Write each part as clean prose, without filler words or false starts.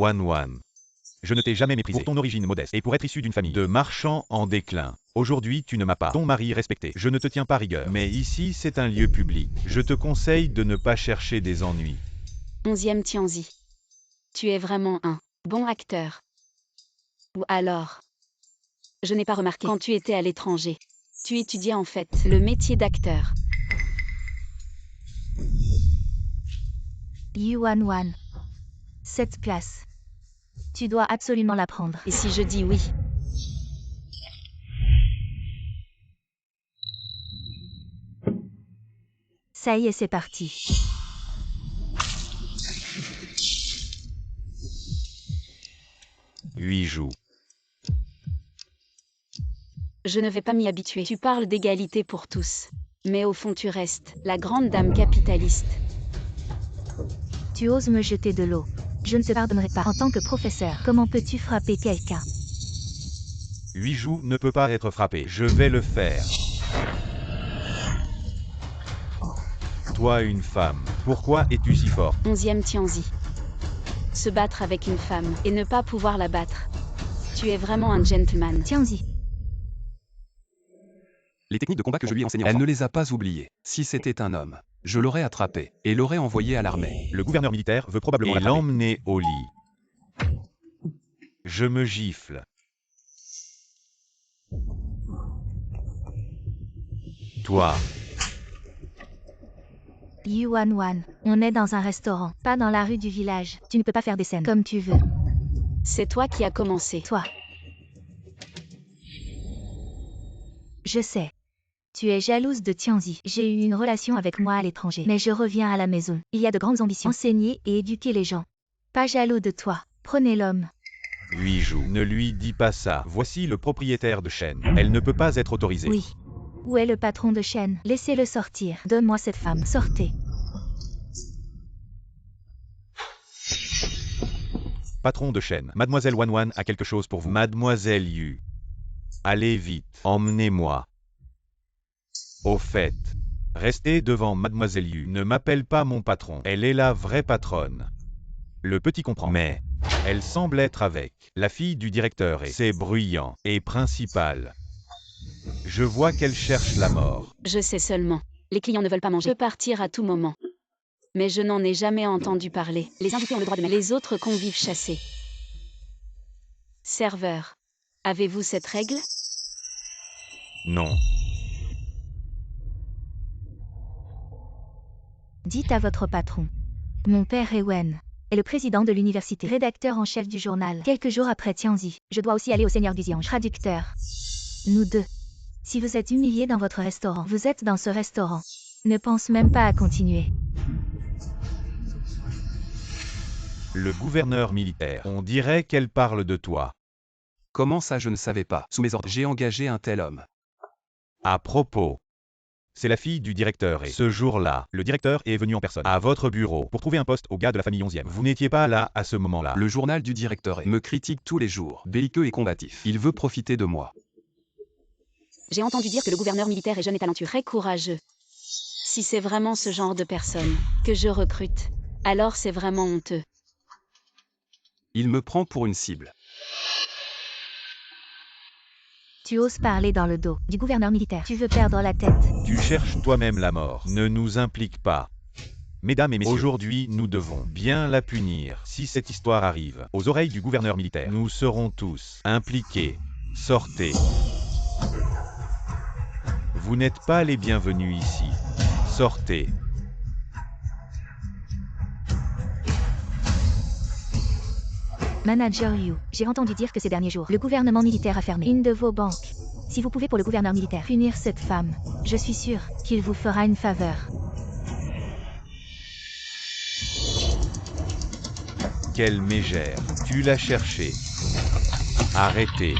Wan. Je ne t'ai jamais méprisé pour ton origine modeste et pour être issu d'une famille de marchands en déclin. Aujourd'hui, tu ne m'as pas ton mari respecté. Je ne te tiens pas rigueur. Mais ici, c'est un lieu public. Je te conseille de ne pas chercher des ennuis. 11e Tianzi. Tu es vraiment un bon acteur. Ou alors, je n'ai pas remarqué quand tu étais à l'étranger. Tu étudiais en fait le métier d'acteur. Yuan. Cette place. Tu dois absolument la prendre. Et si je dis oui? Ça y est, c'est parti. Huit joues. Je ne vais pas m'y habituer. Tu parles d'égalité pour tous. Mais au fond tu restes la grande dame capitaliste. Tu oses me jeter de l'eau. Je ne te pardonnerai pas. En tant que professeur, comment peux-tu frapper quelqu'un? 8 joues ne peut pas être frappé. Je vais le faire. Toi, une femme, pourquoi es-tu si fort? 11e Tianzi. Se battre avec une femme et ne pas pouvoir la battre. Tu es vraiment un gentleman. Tianzi. Les techniques de combat que je lui ai enseignées, elle ne les a pas oubliées. Si c'était un homme, je l'aurais attrapé et l'aurais envoyé à l'armée. Le gouverneur militaire veut probablement l'emmener au lit. Je me gifle. Toi. Yuan. On est dans un restaurant, pas dans la rue du village. Tu ne peux pas faire des scènes comme tu veux. C'est toi qui as commencé. Toi. Je sais. Tu es jalouse de Tianzi. J'ai eu une relation avec moi à l'étranger. Mais je reviens à la maison. Il y a de grandes ambitions. Enseigner et éduquer les gens. Pas jaloux de toi. Prenez l'homme. 8 joues. Ne lui dis pas ça. Voici le propriétaire de chaîne. Elle ne peut pas être autorisée. Oui. Où est le patron de chaîne? Laissez-le sortir. Donne-moi cette femme. Sortez. Patron de chaîne. Mademoiselle Wan a quelque chose pour vous. Mademoiselle Yu. Allez vite. Emmenez-moi. Au fait, restez devant Mademoiselle Yu. Ne m'appelle pas mon patron. Elle est la vraie patronne. Le petit comprend. Mais elle semble être avec la fille du directeur et c'est bruyant et principal. Je vois qu'elle cherche la mort. Je sais seulement. Les clients ne veulent pas manger. Je peux partir à tout moment. Mais je n'en ai jamais entendu parler. Les invités ont le droit de mettre les autres convives chassés. Serveur. Avez-vous cette règle? Non. Dites à votre patron. Mon père Ewen est le président de l'université, rédacteur en chef du journal. Quelques jours après Tianzi, je dois aussi aller au Seigneur du Xian, traducteur. Nous deux. Si vous êtes humilié dans votre restaurant, vous êtes dans ce restaurant. Ne pense même pas à continuer. Le gouverneur militaire. On dirait qu'elle parle de toi. Comment ça, je ne savais pas. Sous mes ordres, j'ai engagé un tel homme. À propos. C'est la fille du directeur et ce jour-là, le directeur est venu en personne à votre bureau pour trouver un poste au gars de la famille 11e. Vous n'étiez pas là à ce moment-là. Le journal du directeur me critique tous les jours, belliqueux et combatif. Il veut profiter de moi. J'ai entendu dire que le gouverneur militaire est jeune et talentueux, très courageux. Si c'est vraiment ce genre de personne que je recrute, alors c'est vraiment honteux. Il me prend pour une cible. Tu oses parler dans le dos du gouverneur militaire. Tu veux perdre la tête. Tu cherches toi-même la mort. Ne nous implique pas. Mesdames et messieurs, aujourd'hui, nous devons bien la punir. Si cette histoire arrive aux oreilles du gouverneur militaire, nous serons tous impliqués. Sortez. Vous n'êtes pas les bienvenus ici. Sortez. Manager Yu, j'ai entendu dire que ces derniers jours, le gouvernement militaire a fermé une de vos banques. Si vous pouvez pour le gouverneur militaire punir cette femme, je suis sûr qu'il vous fera une faveur. Quelle mégère. Tu l'as cherché. Arrêtez.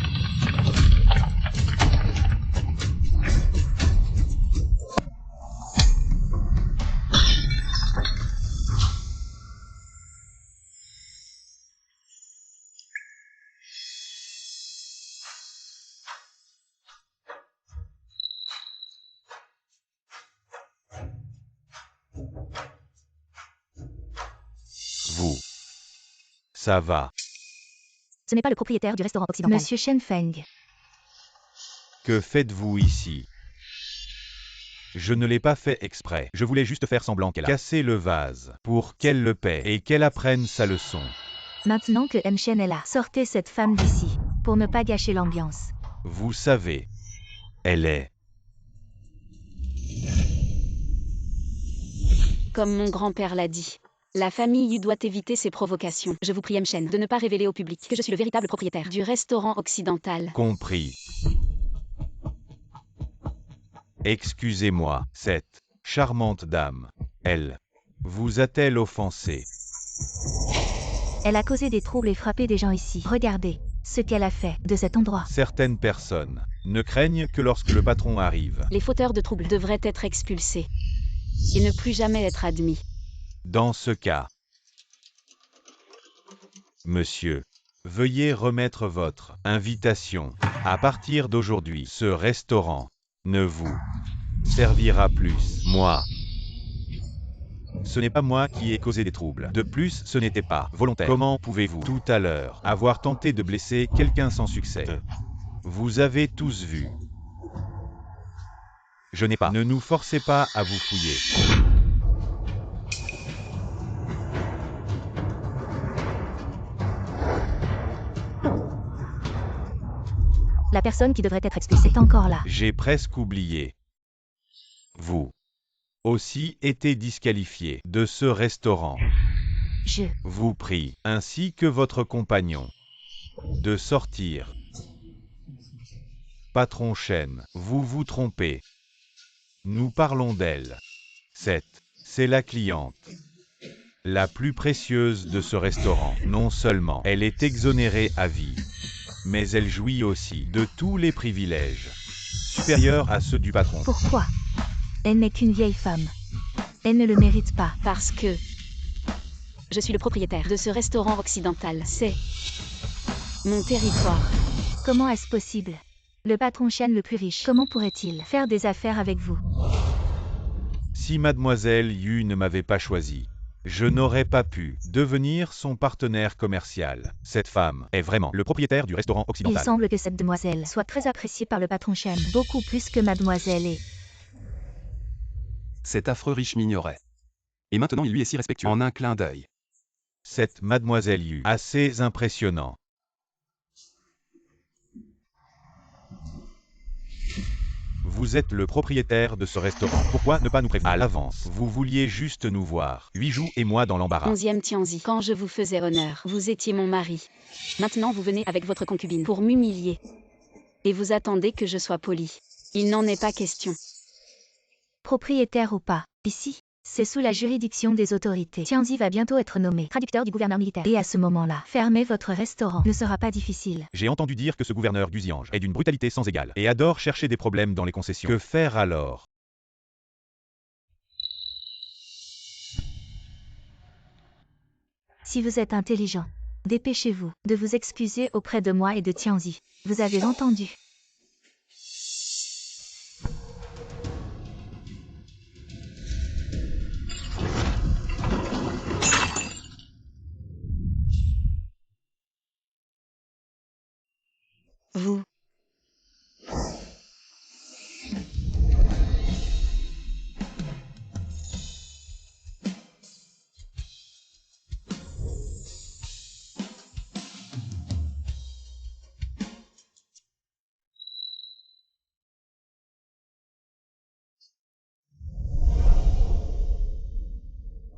Vous. Ça va. Ce n'est pas le propriétaire du restaurant occidental. Monsieur Shen Feng. Que faites-vous ici? Je ne l'ai pas fait exprès. Je voulais juste faire semblant qu'elle a cassé le vase pour qu'elle le paie et qu'elle apprenne sa leçon. Maintenant que M. Shen est là, sortez cette femme d'ici, pour ne pas gâcher l'ambiance. Vous savez, elle est... Comme mon grand-père l'a dit. La famille Yu doit éviter ces provocations. Je vous prie, M. Shen, de ne pas révéler au public que je suis le véritable propriétaire du restaurant occidental. Compris. Excusez-moi, cette charmante dame, elle, vous a-t-elle offensé? Elle a causé des troubles et frappé des gens ici. Regardez ce qu'elle a fait de cet endroit. Certaines personnes ne craignent que lorsque le patron arrive. Les fauteurs de troubles devraient être expulsés et ne plus jamais être admis. Dans ce cas, monsieur, veuillez remettre votre invitation. À partir d'aujourd'hui, ce restaurant ne vous servira plus. Moi. Ce n'est pas moi qui ai causé des troubles. De plus, ce n'était pas volontaire. Comment pouvez-vous, tout à l'heure, avoir tenté de blesser quelqu'un sans succès? Vous avez tous vu. Je n'ai pas. Ne nous forcez pas à vous fouiller. La personne qui devrait être expulsée est encore là. J'ai presque oublié. Vous aussi été disqualifié de ce restaurant. Je vous prie, ainsi que votre compagnon, de sortir. Patron Shen, vous vous trompez. Nous parlons d'elle. C'est la cliente la plus précieuse de ce restaurant. Non seulement elle est exonérée à vie, mais elle jouit aussi de tous les privilèges supérieurs à ceux du patron. Pourquoi? Elle n'est qu'une vieille femme. Elle ne le mérite pas. Parce que je suis le propriétaire de ce restaurant occidental. C'est mon territoire. Comment est-ce possible? Le patron Shen le plus riche, comment pourrait-il faire des affaires avec vous? Si mademoiselle Yu ne m'avait pas choisi, je n'aurais pas pu devenir son partenaire commercial. Cette femme est vraiment le propriétaire du restaurant Il occidental. semble que cette demoiselle soit très appréciée par le patron Shen, beaucoup plus que mademoiselle et... Cet affreux riche m'ignorait. Et maintenant il lui est si respectueux. En un clin d'œil. Cette mademoiselle Yu, assez impressionnant. Vous êtes le propriétaire de ce restaurant. Pourquoi ne pas nous prévenir à l'avance? Vous vouliez juste nous voir. Huijou et moi dans l'embarras. 11e Tianzi. Quand je vous faisais honneur, vous étiez mon mari. Maintenant vous venez avec votre concubine pour m'humilier. Et vous attendez que je sois poli. Il n'en est pas question. Propriétaire ou pas, ici, c'est sous la juridiction des autorités. Tianzi va bientôt être nommé traducteur du gouverneur militaire. Et à ce moment-là, fermer votre restaurant ne sera pas difficile. J'ai entendu dire que ce gouverneur du Xiange est d'une brutalité sans égale et adore chercher des problèmes dans les concessions. Que faire alors? Si vous êtes intelligent, dépêchez-vous de vous excuser auprès de moi et de Tianzi. Vous avez entendu? Vous.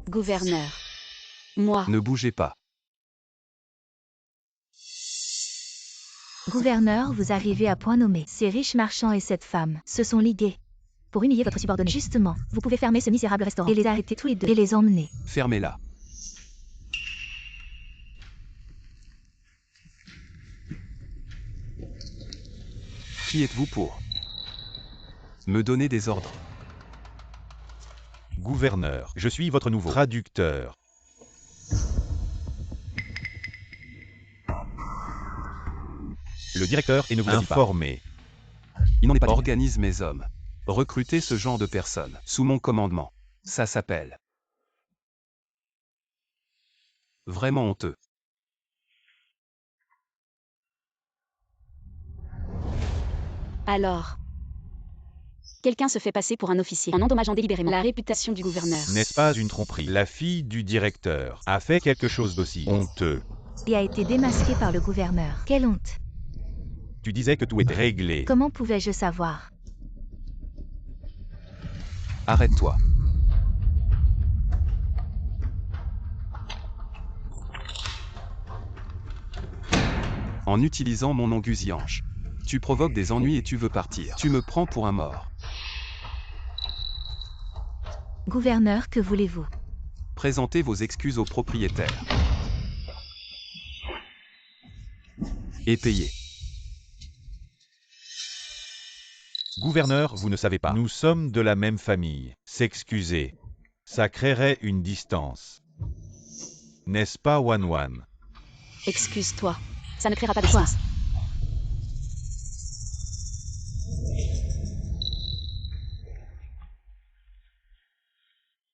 Gouverneur. Moi. Ne bougez pas. Gouverneur, vous arrivez à point nommé. Ces riches marchands et cette femme se sont ligués pour humilier votre subordonné. Justement, vous pouvez fermer ce misérable restaurant et les arrêter tous les deux et les emmener. Fermez-la. Qui êtes-vous pour me donner des ordres? Gouverneur, je suis votre nouveau traducteur. Le directeur et ne vous informer. Il n'en est pas. Organise mes hommes. Recrutez ce genre de personnes sous mon commandement. Ça s'appelle vraiment honteux. Alors, quelqu'un se fait passer pour un officier en endommageant délibérément la réputation du gouverneur. N'est-ce pas une tromperie? La fille du directeur a fait quelque chose d'aussi honteux. Et a été démasqué par le gouverneur. Quelle honte! Tu disais que tout était réglé. Comment pouvais-je savoir? Arrête-toi. En utilisant mon angusiange, tu provoques des ennuis et tu veux partir. Tu me prends pour un mort. Gouverneur, que voulez-vous? Présentez vos excuses au propriétaire. Et payez. Gouverneur, vous ne savez pas. Nous sommes de la même famille. S'excuser, ça créerait une distance. N'est-ce pas, Wan-Wan? Excuse-toi. Ça ne créera pas de distance.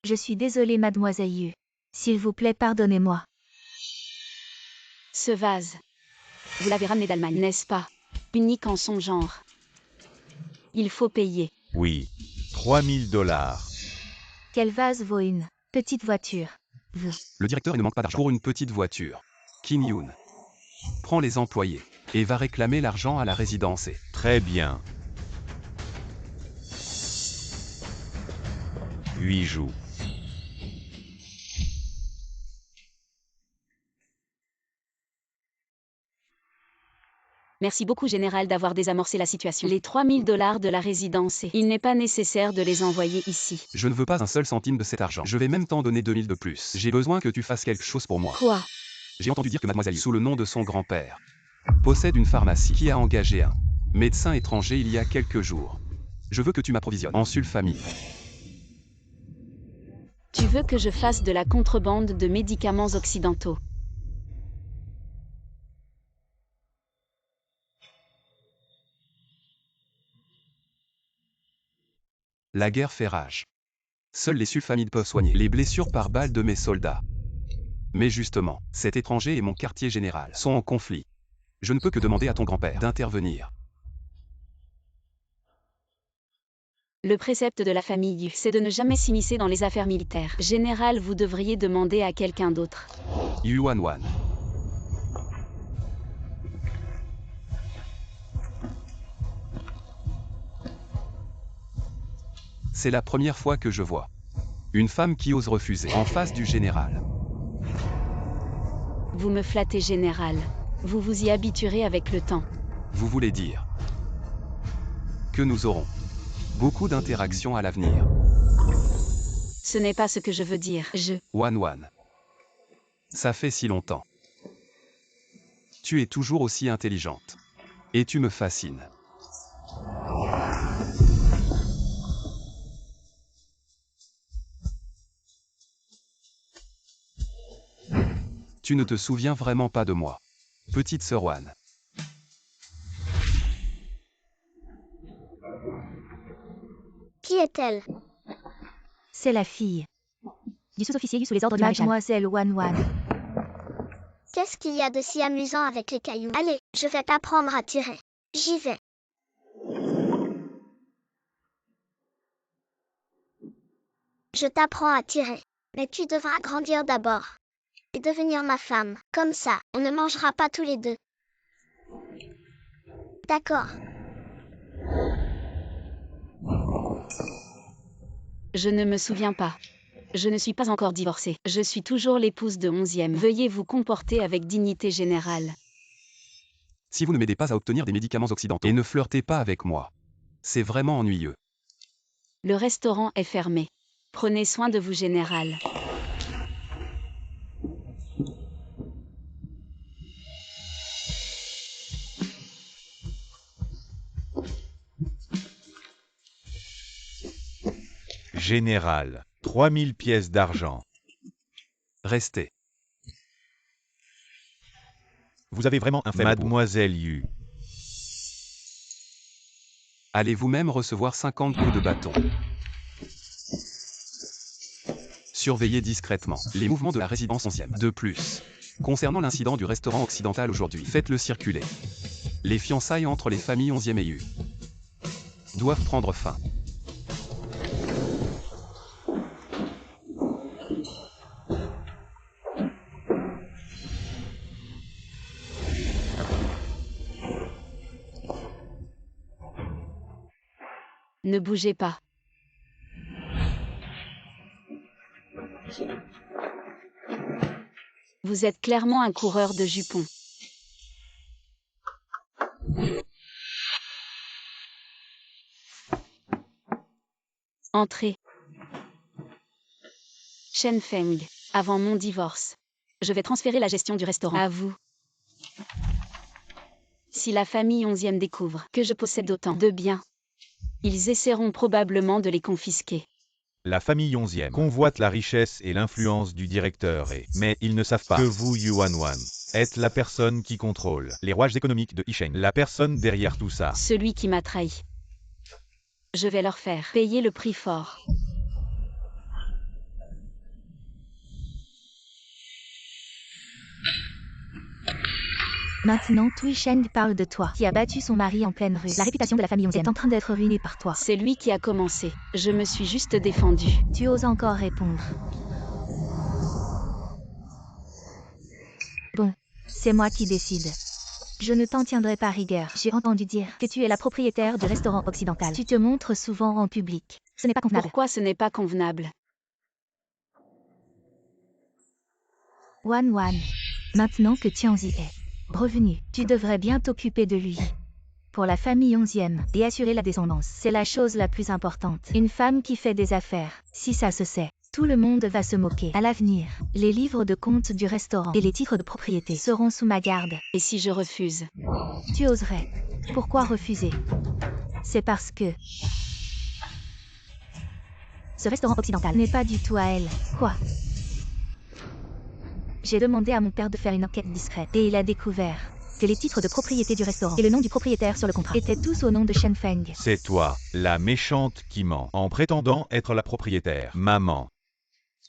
Je suis désolée, mademoiselle Yu. S'il vous plaît, pardonnez-moi. Ce vase, vous l'avez ramené d'Allemagne, n'est-ce pas? Unique en son genre. Il faut payer. Oui. 3000 $. Quel vase vaut une petite voiture? Le directeur ne manque pas d'argent pour une petite voiture. Kim Yoon prend les employés et va réclamer l'argent à la résidence. Très bien. 8 jours. Merci beaucoup, Général, d'avoir désamorcé la situation. Les 3000 $ de la résidence, il n'est pas nécessaire de les envoyer ici. Je ne veux pas un seul centime de cet argent. Je vais même t'en donner 2000 de plus. J'ai besoin que tu fasses quelque chose pour moi. Quoi? J'ai entendu dire que mademoiselle Yu, sous le nom de son grand-père, possède une pharmacie qui a engagé un médecin étranger il y a quelques jours. Je veux que tu m'approvisionnes en sulfamide. Tu veux que je fasse de la contrebande de médicaments occidentaux? La guerre fait rage. Seuls les sulfamides peuvent soigner les blessures par balle de mes soldats. Mais justement, cet étranger et mon quartier général sont en conflit. Je ne peux que demander à ton grand-père d'intervenir. Le précepte de la famille Yu, c'est de ne jamais s'immiscer dans les affaires militaires. Général, vous devriez demander à quelqu'un d'autre. Yu Wan-Wan. C'est la première fois que je vois une femme qui ose refuser en face du général. Vous me flattez, Général. Vous vous y habituerez avec le temps. Vous voulez dire que nous aurons beaucoup d'interactions à l'avenir. Ce n'est pas ce que je veux dire. Wan-Wan. Ça fait si longtemps. Tu es toujours aussi intelligente. Et tu me fascines. Tu ne te souviens vraiment pas de moi, petite sœur Wan. Qui est-elle? C'est la fille du sous-officier Yu sous les ordres du maréchal. Mademoiselle Wan-Wan. Qu'est-ce qu'il y a de si amusant avec les cailloux? Allez, je vais t'apprendre à tirer. J'y vais. Je t'apprends à tirer. Mais tu devras grandir d'abord. Et devenir ma femme. Comme ça, on ne mangera pas tous les deux. D'accord. Je ne me souviens pas. Je ne suis pas encore divorcée. Je suis toujours l'épouse de 11e. Veuillez vous comporter avec dignité, Général. Si vous ne m'aidez pas à obtenir des médicaments occidentaux et ne flirtez pas avec moi, c'est vraiment ennuyeux. Le restaurant est fermé. Prenez soin de vous, Général. Général, 3000 pièces d'argent. Restez. Vous avez vraiment un fait, Mademoiselle Yu. Allez vous-même recevoir 50 coups de bâton. Surveillez discrètement les mouvements de la résidence 11e. De plus, concernant l'incident du restaurant occidental aujourd'hui, faites-le circuler. Les fiançailles entre les familles 11e et Yu doivent prendre fin. Ne bougez pas. Vous êtes clairement un coureur de jupons. Entrez. Shen Feng, avant mon divorce. Je vais transférer la gestion du restaurant à vous. Si la famille 11e découvre que je possède autant de biens, ils essaieront probablement de les confisquer. La famille 11e convoite la richesse et l'influence du directeur mais ils ne savent pas que vous, Yuanwan, êtes la personne qui contrôle les rouages économiques de Yisheng, la personne derrière tout ça. Celui qui m'a trahi. Je vais leur faire payer le prix fort. Maintenant, Tui Sheng parle de toi, qui a battu son mari en pleine rue. La réputation de la famille 11e est en train d'être ruinée par toi. C'est lui qui a commencé. Je me suis juste défendue. Tu oses encore répondre. Bon, c'est moi qui décide. Je ne t'en tiendrai pas rigueur. J'ai entendu dire que tu es la propriétaire du restaurant occidental. Tu te montres souvent en public. Ce n'est pas convenable. Pourquoi ce n'est pas convenable? Wan Wan, maintenant que Tianzi est revenu, tu devrais bien t'occuper de lui. Pour la famille 11e, et assurer la descendance, c'est la chose la plus importante. Une femme qui fait des affaires, si ça se sait, tout le monde va se moquer. À l'avenir, les livres de compte du restaurant et les titres de propriété seront sous ma garde. Et si je refuse? Tu oserais. Pourquoi refuser? C'est parce que ce restaurant occidental n'est pas du tout à elle. Quoi? J'ai demandé à mon père de faire une enquête discrète et il a découvert que les titres de propriété du restaurant et le nom du propriétaire sur le contrat étaient tous au nom de Shen Feng. C'est toi, la méchante qui ment, en prétendant être la propriétaire. Maman.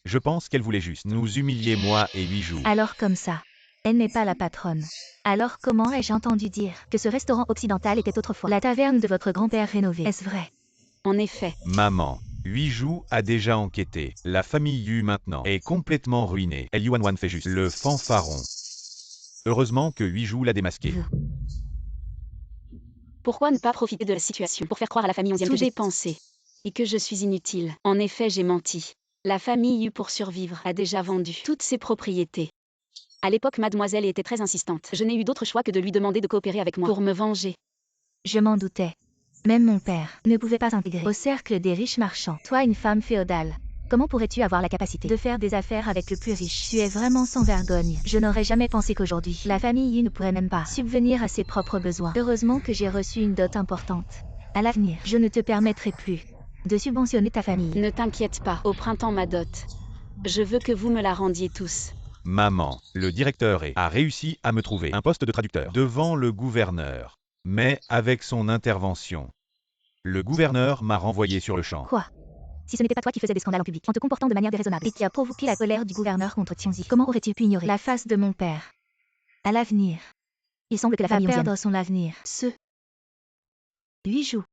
Je pense qu'elle voulait juste nous humilier, moi et Bijou. Alors comme ça, elle n'est pas la patronne. Alors comment ai-je entendu dire que ce restaurant occidental était autrefois la taverne de votre grand-père rénovée? Est-ce vrai? En effet. Maman. Bijou a déjà enquêté. La famille Yu maintenant est complètement ruinée. Et Yuanwan fait juste le fanfaron. Heureusement que Bijou l'a démasqué. Pourquoi ne pas profiter de la situation pour faire croire à la famille 11e que j'ai pensé et que je suis inutile? En effet, j'ai menti. La famille Yu, pour survivre, a déjà vendu toutes ses propriétés. À l'époque, mademoiselle était très insistante. Je n'ai eu d'autre choix que de lui demander de coopérer avec moi pour me venger. Je m'en doutais. Même mon père ne pouvait pas s'intégrer au cercle des riches marchands. Toi, une femme féodale, comment pourrais-tu avoir la capacité de faire des affaires avec le plus riche? Tu es vraiment sans vergogne. Je n'aurais jamais pensé qu'aujourd'hui, la famille Yu ne pourrait même pas subvenir à ses propres besoins. Heureusement que j'ai reçu une dot importante. À l'avenir, je ne te permettrai plus de subventionner ta famille. Ne t'inquiète pas, au printemps ma dot. Je veux que vous me la rendiez tous. Maman, le directeur a réussi à me trouver un poste de traducteur devant le gouverneur. Mais avec son intervention, le gouverneur m'a renvoyé sur le champ. Quoi? Si ce n'était pas toi qui faisais des scandales en public, en te comportant de manière déraisonnable, et qui a provoqué la colère du gouverneur contre Tianzi, comment aurais-tu pu ignorer la face de mon père? À l'avenir, il semble que la famille va perdre son avenir. Ce Huijou.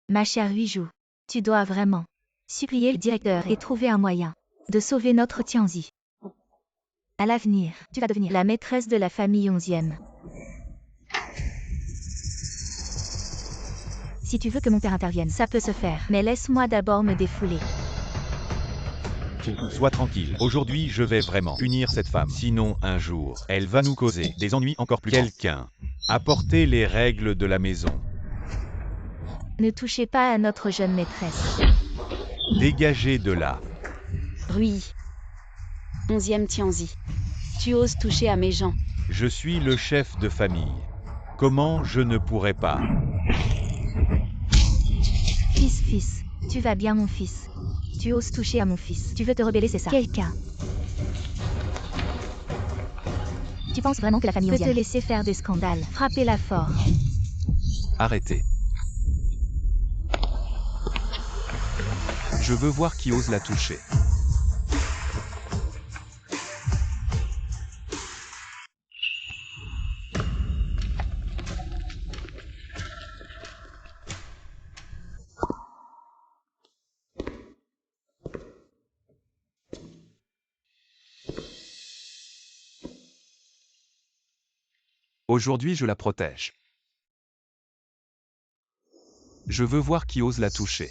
Ma chère Huijou, tu dois vraiment supplier le directeur et trouver un moyen de sauver notre Tianzi. À l'avenir, tu vas devenir la maîtresse de la famille 11e. Si tu veux que mon père intervienne, ça peut se faire. Mais laisse-moi d'abord me défouler. Sois tranquille. Aujourd'hui, je vais vraiment punir cette femme. Sinon, un jour, elle va nous causer des ennuis encore plus grands. Quelqu'un. Apportez les règles de la maison. Ne touchez pas à notre jeune maîtresse. Dégagez de là. Rui. 11e Tianzi. Tu oses toucher à mes gens. Je suis le chef de famille. Comment je ne pourrais pas? Fils, tu vas bien mon fils. Tu oses toucher à mon fils. Tu veux te rebeller, c'est ça? Quelqu'un. Tu penses vraiment que la famille peut te laisser faire des scandales? Frappez-la fort. Arrêtez. Je veux voir qui ose la toucher. Aujourd'hui je la protège. Je veux voir qui ose la toucher.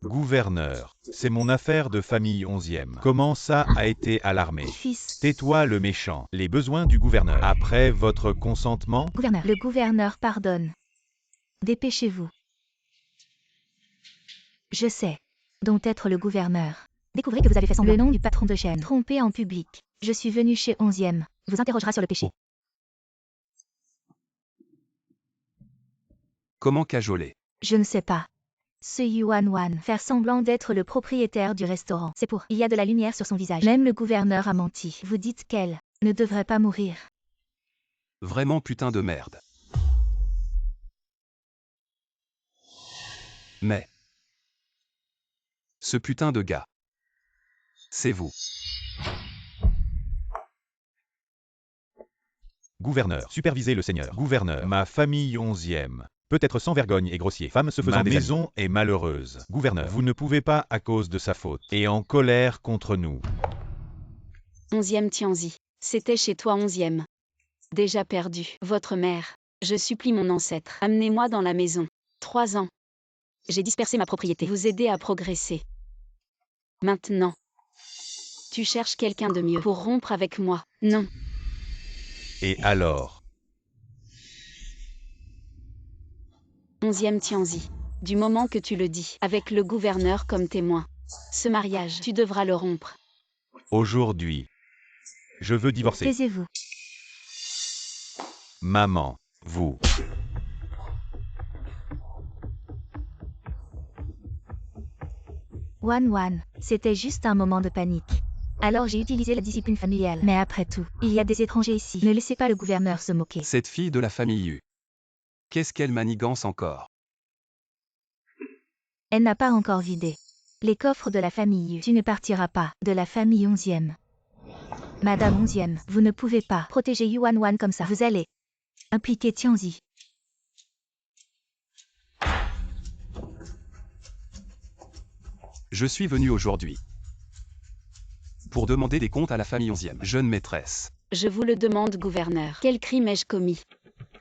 Gouverneur, c'est mon affaire de famille 11e. Comment ça a été à l'armée? Fils. Tais-toi le méchant. Les besoins du gouverneur. Après votre consentement? Gouverneur. Le gouverneur pardonne. Dépêchez-vous. Je sais. Dont être le gouverneur. Découvrez que vous avez fait semblant. Le nom du patron de chaîne. Trompé en public. Je suis venu chez 11e. Vous interrogera sur le péché. Comment cajoler? Je ne sais pas. Ce Yuan Wan, faire semblant d'être le propriétaire du restaurant. C'est pour. Il y a de la lumière sur son visage. Même le gouverneur a menti. Vous dites qu'elle ne devrait pas mourir. Vraiment putain de merde. Mais... ce putain de gars. C'est vous. Gouverneur, supervisez le seigneur. Gouverneur, ma famille 11e. Peut-être sans vergogne et grossier. Femme se faisant des maison est malheureuse. Gouverneur, vous ne pouvez pas à cause de sa faute. Et en colère contre nous. 11e Tianzi. C'était chez toi 11e. Déjà perdu. Votre mère. Je supplie mon ancêtre. Amenez-moi dans la maison. 3 ans. J'ai dispersé ma propriété. Vous aider à progresser. Maintenant. Tu cherches quelqu'un de mieux pour rompre avec moi. Non. Et alors? 11e Tianzi. Du moment que tu le dis, avec le gouverneur comme témoin. Ce mariage, tu devras le rompre. Aujourd'hui. Je veux divorcer. Taisez-vous. Maman, vous. Wan Wan, c'était juste un moment de panique. Alors j'ai utilisé la discipline familiale. Mais après tout, il y a des étrangers ici. Ne laissez pas le gouverneur se moquer. Cette fille de la famille Yu. Qu'est-ce qu'elle manigance encore? Elle n'a pas encore vidé les coffres de la famille Yu. Tu ne partiras pas de la famille 11e. Madame 11e, vous ne pouvez pas protéger Yuan Wan comme ça. Vous allez impliquer Tianzi. Je suis venu aujourd'hui pour demander des comptes à la famille 11e. Jeune maîtresse. Je vous le demande, gouverneur. Quel crime ai-je commis?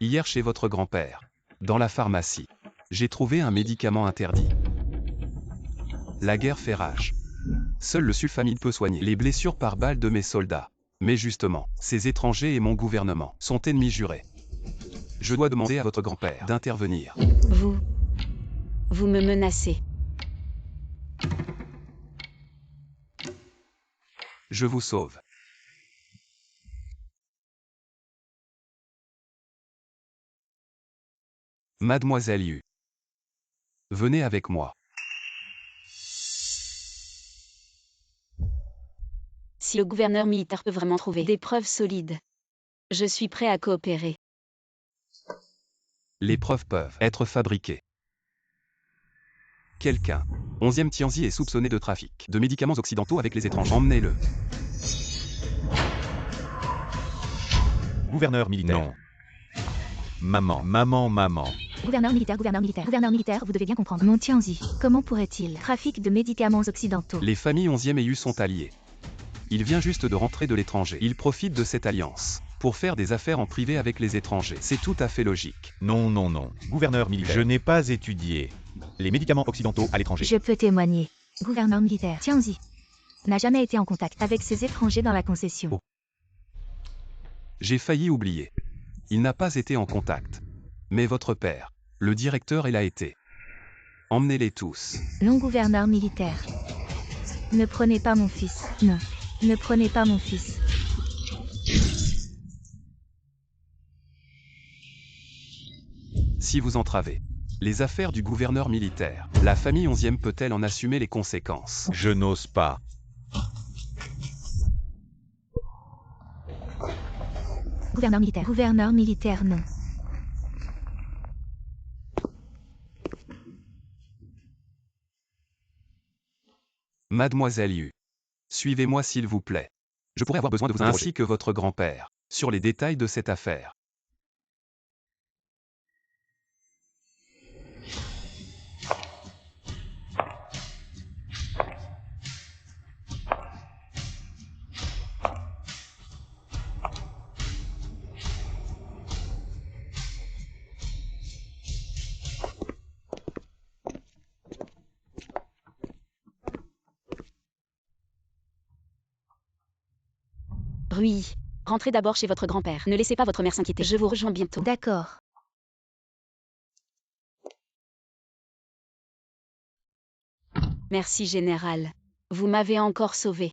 Hier chez votre grand-père, dans la pharmacie, j'ai trouvé un médicament interdit. La guerre fait rage. Seul le sulfamide peut soigner les blessures par balle de mes soldats. Mais justement, ces étrangers et mon gouvernement sont ennemis jurés. Je dois demander à votre grand-père d'intervenir. Vous me menacez. Je vous sauve. Mademoiselle Yu. Venez avec moi. Si le gouverneur militaire peut vraiment trouver des preuves solides, je suis prêt à coopérer. Les preuves peuvent être fabriquées. Quelqu'un, 11e Tianzi est soupçonné de trafic de médicaments occidentaux avec les étrangers. Emmenez-le. Gouverneur militaire. Non. Maman. Gouverneur militaire, vous devez bien comprendre. Mon Tianzi, comment pourrait-il trafic de médicaments occidentaux? Les familles 11e et Yu sont alliées. Il vient juste de rentrer de l'étranger. Il profite de cette alliance pour faire des affaires en privé avec les étrangers. C'est tout à fait logique. Non. Gouverneur militaire. Je n'ai pas étudié les médicaments occidentaux à l'étranger. Je peux témoigner. Gouverneur militaire, Tianzi n'a jamais été en contact avec ces étrangers dans la concession. Oh. J'ai failli oublier. Il n'a pas été en contact. Mais votre père, le directeur, il a été. Emmenez-les tous. Non, gouverneur militaire. Ne prenez pas mon fils. Non. Ne prenez pas mon fils. Si vous entravez les affaires du gouverneur militaire, la famille 11e peut-elle en assumer les conséquences? Je n'ose pas. Gouverneur militaire, non. Mademoiselle Yu. Suivez-moi s'il vous plaît. Je pourrais avoir besoin de vous interroger. Ainsi que votre grand-père, sur les détails de cette affaire. Rui, rentrez d'abord chez votre grand-père. Ne laissez pas votre mère s'inquiéter. Je vous rejoins bientôt. D'accord. Merci, général. Vous m'avez encore sauvé.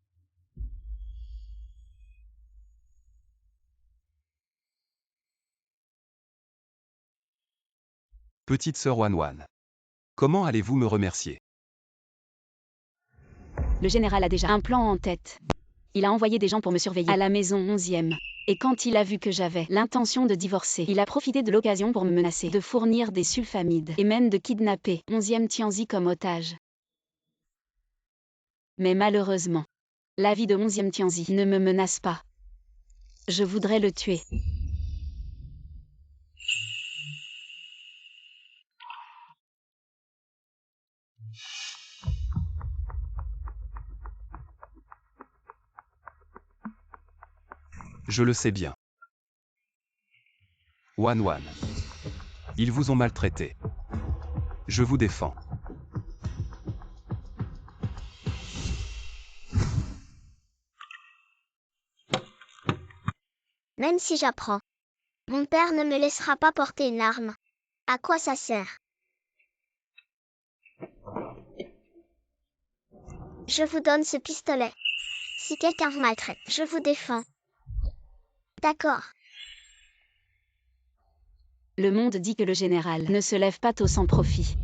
Petite sœur Wanwan. Comment allez-vous me remercier? Le général a déjà un plan en tête. Il a envoyé des gens pour me surveiller à la maison 11e. Et quand il a vu que j'avais l'intention de divorcer, il a profité de l'occasion pour me menacer de fournir des sulfamides et même de kidnapper 11e Tianzi comme otage. Mais malheureusement, la vie de 11e Tianzi ne me menace pas. Je voudrais le tuer. Je le sais bien. Wanwan. Ils vous ont maltraité. Je vous défends. Même si j'apprends, mon père ne me laissera pas porter une arme. À quoi ça sert? Je vous donne ce pistolet. Si quelqu'un vous maltraite, je vous défends. D'accord. Le monde dit que le général ne se lève pas tôt sans profit.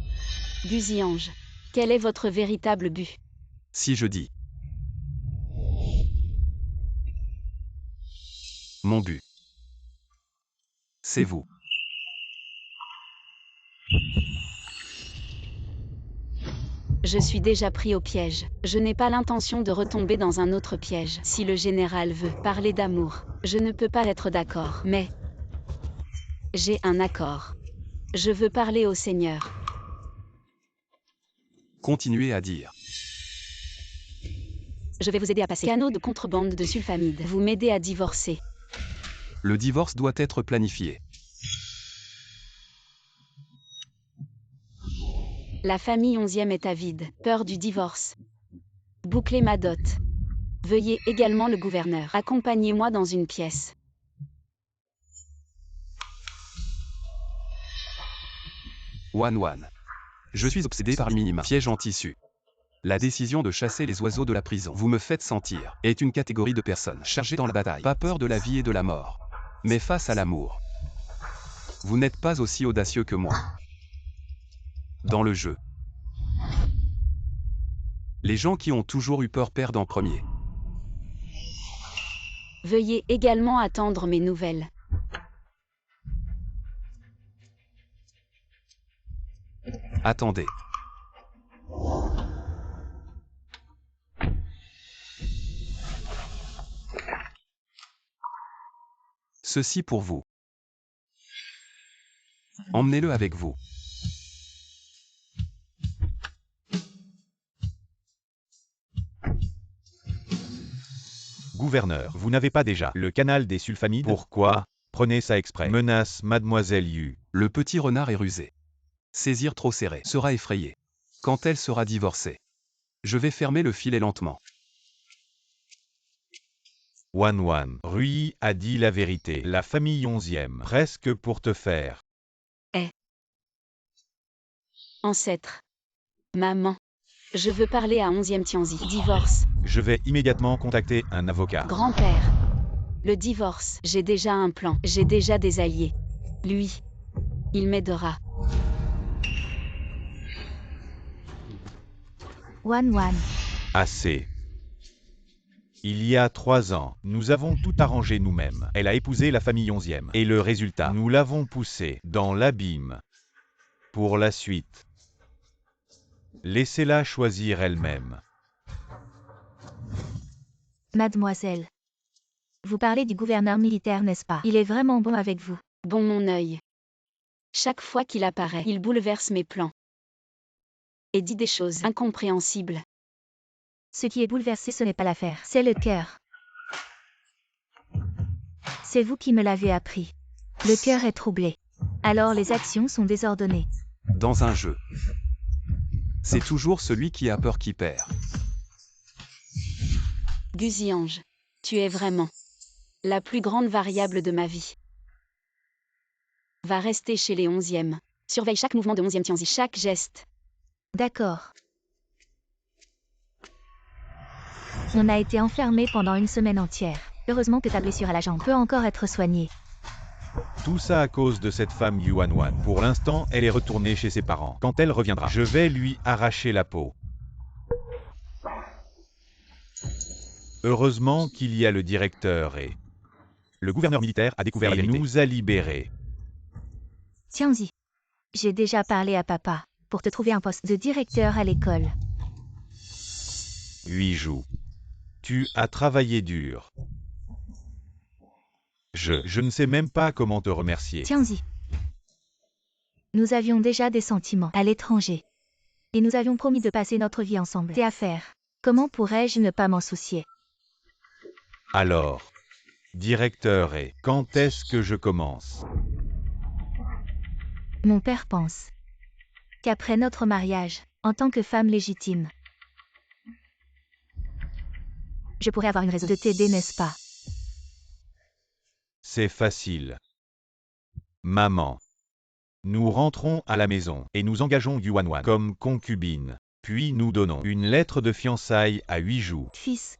Guziange, quel est votre véritable but? Si je dis. Mon but. C'est vous. Je suis déjà pris au piège. Je n'ai pas l'intention de retomber dans un autre piège. Si le général veut parler d'amour, je ne peux pas être d'accord. Mais j'ai un accord. Je veux parler au Seigneur. Continuez à dire. Je vais vous aider à passer. Canaux de contrebande de sulfamide. Vous m'aidez à divorcer. Le divorce doit être planifié. La famille 11e est avide. Peur du divorce. Bouclez ma dot. Veuillez également le gouverneur. Accompagnez-moi dans une pièce. Wanwan. Je suis obsédé par le minima. Piège en tissu. La décision de chasser les oiseaux de la prison, vous me faites sentir, est une catégorie de personnes chargées dans la bataille. Pas peur de la vie et de la mort. Mais face à l'amour. Vous n'êtes pas aussi audacieux que moi. Dans le jeu. Les gens qui ont toujours eu peur perdent en premier. Veuillez également attendre mes nouvelles. Attendez. Ceci pour vous. Emmenez-le avec vous. Gouverneur, vous n'avez pas déjà le canal des sulfamides? Pourquoi? Prenez ça exprès. Menace Mademoiselle Yu. Le petit renard est rusé. Saisir trop serré sera effrayé. Quand elle sera divorcée. Je vais fermer le filet lentement. Wanwan. Rui a dit la vérité. La famille 11e. Presque pour te faire. Ancêtre. Maman. Je veux parler à 11e Tianzi. Divorce. Je vais immédiatement contacter un avocat. Grand-père. Le divorce. J'ai déjà un plan. J'ai déjà des alliés. Lui. Il m'aidera. Wanwan. Assez. Il y a 3 ans, nous avons tout arrangé nous-mêmes. Elle a épousé la famille 11e. Et le résultat, nous l'avons poussée dans l'abîme. Pour la suite, laissez-la choisir elle-même. Mademoiselle. Vous parlez du gouverneur militaire, n'est-ce pas? Il est vraiment bon avec vous. Bon mon œil. Chaque fois qu'il apparaît, il bouleverse mes plans. Et dit des choses incompréhensibles. Ce qui est bouleversé, ce n'est pas l'affaire, c'est le cœur. C'est vous qui me l'avez appris. Le cœur est troublé. Alors les actions sont désordonnées. Dans un jeu. C'est toujours celui qui a peur qui perd. Guziange. Tu es vraiment La plus grande variable de ma vie va rester chez les 11e. Surveille chaque mouvement de 11e Tianzi, chaque geste. D'accord. On a été enfermé pendant une semaine entière. Heureusement que ta blessure à la jambe peut encore être soignée. Tout ça à cause de cette femme Yuan. Pour l'instant, elle est retournée chez ses parents. Quand elle reviendra, je vais lui arracher la peau. Heureusement qu'il y a le directeur et... Le gouverneur militaire a découvert la vérité. Il nous a libérés. Tianzi. J'ai déjà parlé à papa pour te trouver un poste de directeur à l'école. 8 jours. Tu as travaillé dur. Je ne sais même pas comment te remercier. Tianzi. Nous avions déjà des sentiments à l'étranger. Et nous avions promis de passer notre vie ensemble. C'est à faire. Comment pourrais-je ne pas m'en soucier? Alors, directeur et quand est-ce que je commence? Mon père pense qu'après notre mariage, en tant que femme légitime, je pourrais avoir une raison de t'aider, n'est-ce pas? C'est facile. Maman. Nous rentrons à la maison et nous engageons Yuan comme concubine. Puis nous donnons une lettre de fiançailles à 8 jours. Fils.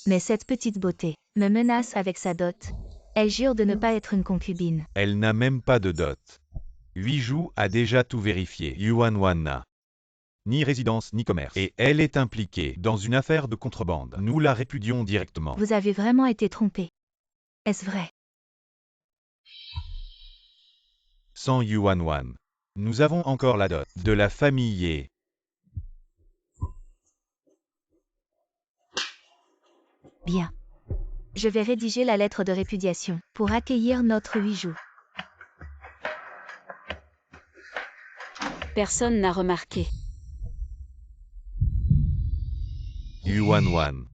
Mais cette petite beauté me menace avec sa dot. Elle jure de ne pas être une concubine. Elle n'a même pas de dot. 8 jours a déjà tout vérifié. Yuan n'a ni résidence ni commerce. Et elle est impliquée dans une affaire de contrebande. Nous la répudions directement. Vous avez vraiment été trompé. Est-ce vrai? Sans Yuan. Nous avons encore la dot de la famille et... Bien. Je vais rédiger la lettre de répudiation pour accueillir notre 8 jours. Personne n'a remarqué. Yuan.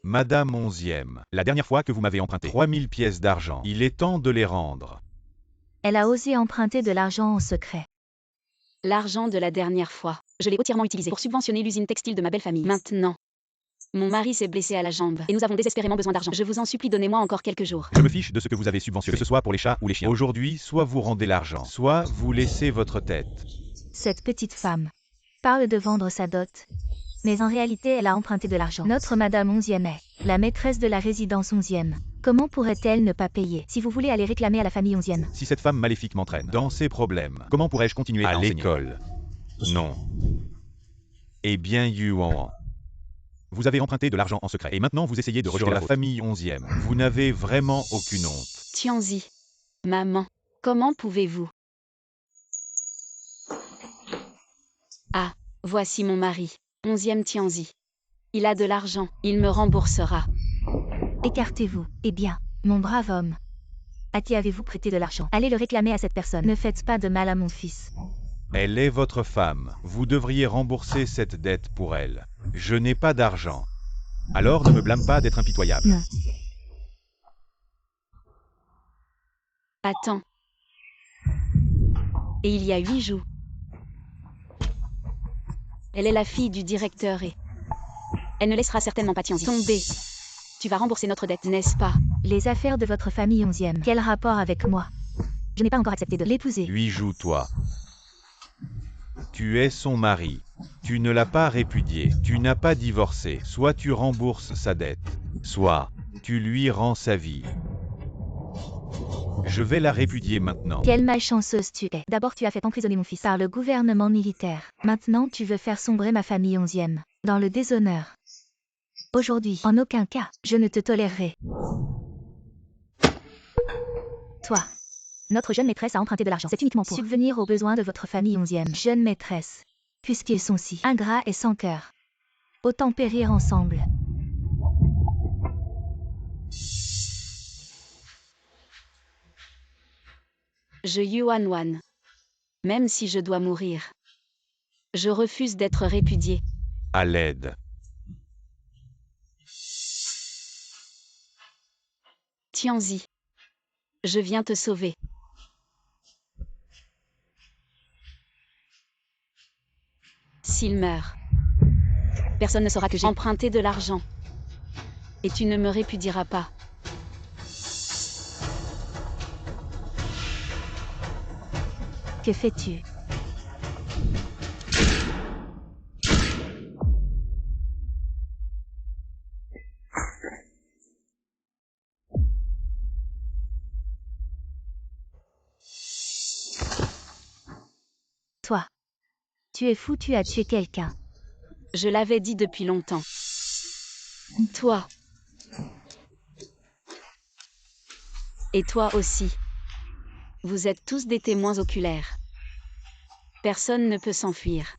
Madame 11e, la dernière fois que vous m'avez emprunté 3000 pièces d'argent, il est temps de les rendre. Elle a osé emprunter de l'argent en secret. L'argent de la dernière fois, je l'ai entièrement utilisé pour subventionner l'usine textile de ma belle famille. Maintenant, mon mari s'est blessé à la jambe et nous avons désespérément besoin d'argent. Je vous en supplie, donnez-moi encore quelques jours. Je me fiche de ce que vous avez subventionné, que ce soit pour les chats ou les chiens. Aujourd'hui, soit vous rendez l'argent, soit vous laissez votre tête. Cette petite femme parle de vendre sa dot, mais en réalité elle a emprunté de l'argent. Notre Madame 11e est la maîtresse de la résidence 11e. Comment pourrait-elle ne pas payer si vous voulez aller réclamer à la famille 11e? Si cette femme maléfique m'entraîne dans ses problèmes, comment pourrais-je continuer à l'école? Non. Eh bien Yuan. Vous avez emprunté de l'argent en secret et maintenant vous essayez de rejeter la famille 11e. Vous n'avez vraiment aucune honte. Tianzi. Maman. Comment pouvez-vous? Ah, voici mon mari. 11e Tianzi. Il a de l'argent, il me remboursera. Écartez-vous. Eh bien, mon brave homme. À qui avez-vous prêté de l'argent? Allez le réclamer à cette personne. Ne faites pas de mal à mon fils. Elle est votre femme. Vous devriez rembourser cette dette pour elle. Je n'ai pas d'argent. Alors ne me blâme pas d'être impitoyable. Non. Attends. Et il y a 8 jours. Elle est la fille du directeur et... Elle ne laissera certainement pas Tianzi tomber. Tu vas rembourser notre dette, n'est-ce pas? Les affaires de votre famille 11e. Quel rapport avec moi? Je n'ai pas encore accepté de l'épouser. 8 jours toi. Tu es son mari. Tu ne l'as pas répudié. Tu n'as pas divorcé. Soit tu rembourses sa dette, soit tu lui rends sa vie. Je vais la répudier maintenant. Quelle malchanceuse tu es. D'abord tu as fait emprisonner mon fils par le gouvernement militaire. Maintenant tu veux faire sombrer ma famille 11e dans le déshonneur. Aujourd'hui, en aucun cas, je ne te tolérerai. Toi. Notre jeune maîtresse a emprunté de l'argent. C'est uniquement pour subvenir aux besoins de votre famille 11e. Jeune maîtresse. Puisqu'ils sont si ingrats et sans cœur. Autant périr ensemble. Je Yuan. Même si je dois mourir. Je refuse d'être répudié. À l'aide. Tianzi. Je viens te sauver. S'il meurt, Personne ne saura que j'ai emprunté de l'argent. Et tu ne me répudieras pas. Que fais-tu? Toi. Tu es fou, tu as tué quelqu'un. Je l'avais dit depuis longtemps. Toi. Et toi aussi. Vous êtes tous des témoins oculaires. Personne ne peut s'enfuir.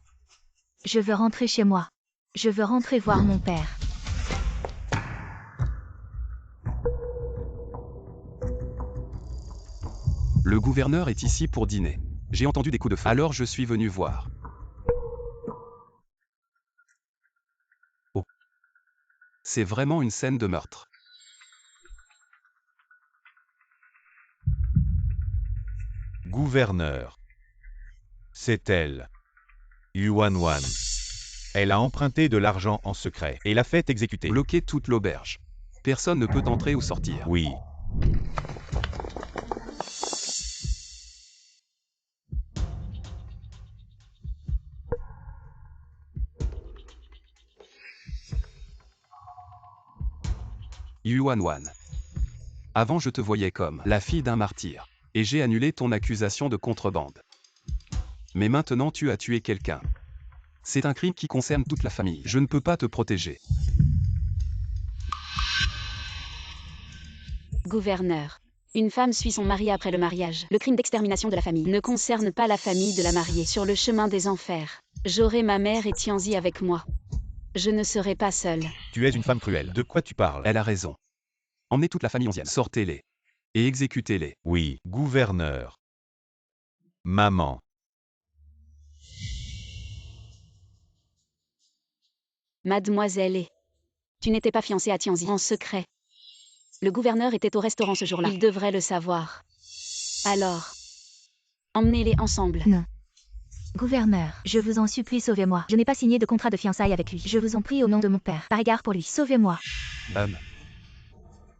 Je veux rentrer chez moi. Je veux rentrer voir mon père. Le gouverneur est ici pour dîner. J'ai entendu des coups de feu. Alors je suis venu voir. Oh. C'est vraiment une scène de meurtre. Gouverneur. C'est elle. Yuan. Elle a emprunté de l'argent en secret et l'a fait exécuter. Bloquer toute l'auberge. Personne ne peut entrer ou sortir. Oui. Yuan. Avant je te voyais comme la fille d'un martyr. Et j'ai annulé ton accusation de contrebande. Mais maintenant tu as tué quelqu'un. C'est un crime qui concerne toute la famille. Je ne peux pas te protéger. Gouverneur. Une femme suit son mari après le mariage. Le crime d'extermination de la famille ne concerne pas la famille de la mariée. Sur le chemin des enfers, j'aurai ma mère et Tianzi avec moi. Je ne serai pas seule. Tu es une femme cruelle. De quoi tu parles? Elle a raison. Emmenez toute la famille onzième. Sortez-les. Et exécutez-les. Oui, gouverneur. Maman. Mademoiselle et... Tu n'étais pas fiancée à Tianzi en secret. Le gouverneur était au restaurant ce jour-là. Il devrait le savoir. Alors, emmenez-les ensemble. Non. Gouverneur, je vous en supplie, sauvez-moi. Je n'ai pas signé de contrat de fiançailles avec lui. Je vous en prie au nom de mon père. Par égard pour lui, sauvez-moi.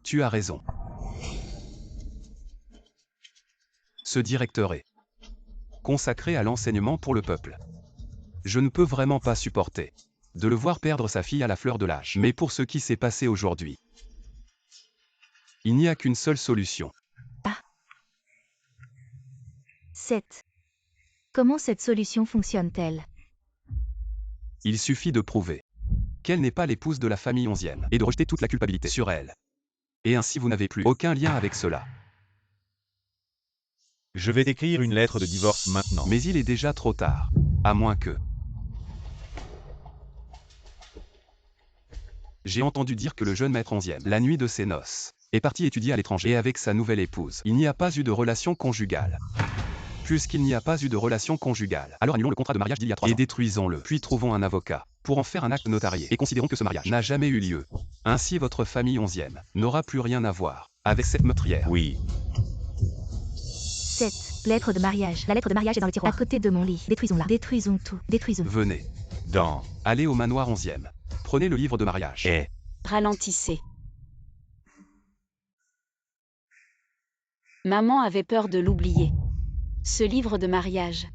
Tu as raison. Ce directeur est consacré à l'enseignement pour le peuple. Je ne peux vraiment pas supporter de le voir perdre sa fille à la fleur de l'âge. Mais pour ce qui s'est passé aujourd'hui, il n'y a qu'une seule solution. Ah. 7. Comment cette solution fonctionne-t-elle? Il suffit de prouver qu'elle n'est pas l'épouse de la famille onzième et de rejeter toute la culpabilité sur elle. Et ainsi vous n'avez plus aucun lien avec cela. Je vais t'écrire une lettre de divorce maintenant. Mais il est déjà trop tard. À moins que... J'ai entendu dire que le jeune maître onzième, la nuit de ses noces, est parti étudier à l'étranger et avec sa nouvelle épouse. Il n'y a pas eu de relation conjugale. Puisqu'il n'y a pas eu de relation conjugale, alors annulons le contrat de mariage d'il y a 3 ans. Et détruisons-le. Puis trouvons un avocat pour en faire un acte notarié. Et considérons que ce mariage n'a jamais eu lieu. Ainsi votre famille onzième n'aura plus rien à voir avec cette meurtrière. Oui. 7. Lettre de mariage. La lettre de mariage est dans le tiroir. À côté de mon lit. Détruisons-la. Détruisons tout. Détruisons. Venez. Dans. Allez au manoir onzième. Prenez le livre de mariage. Et. Ralentissez. Maman avait peur de l'oublier. Ce livre de mariage.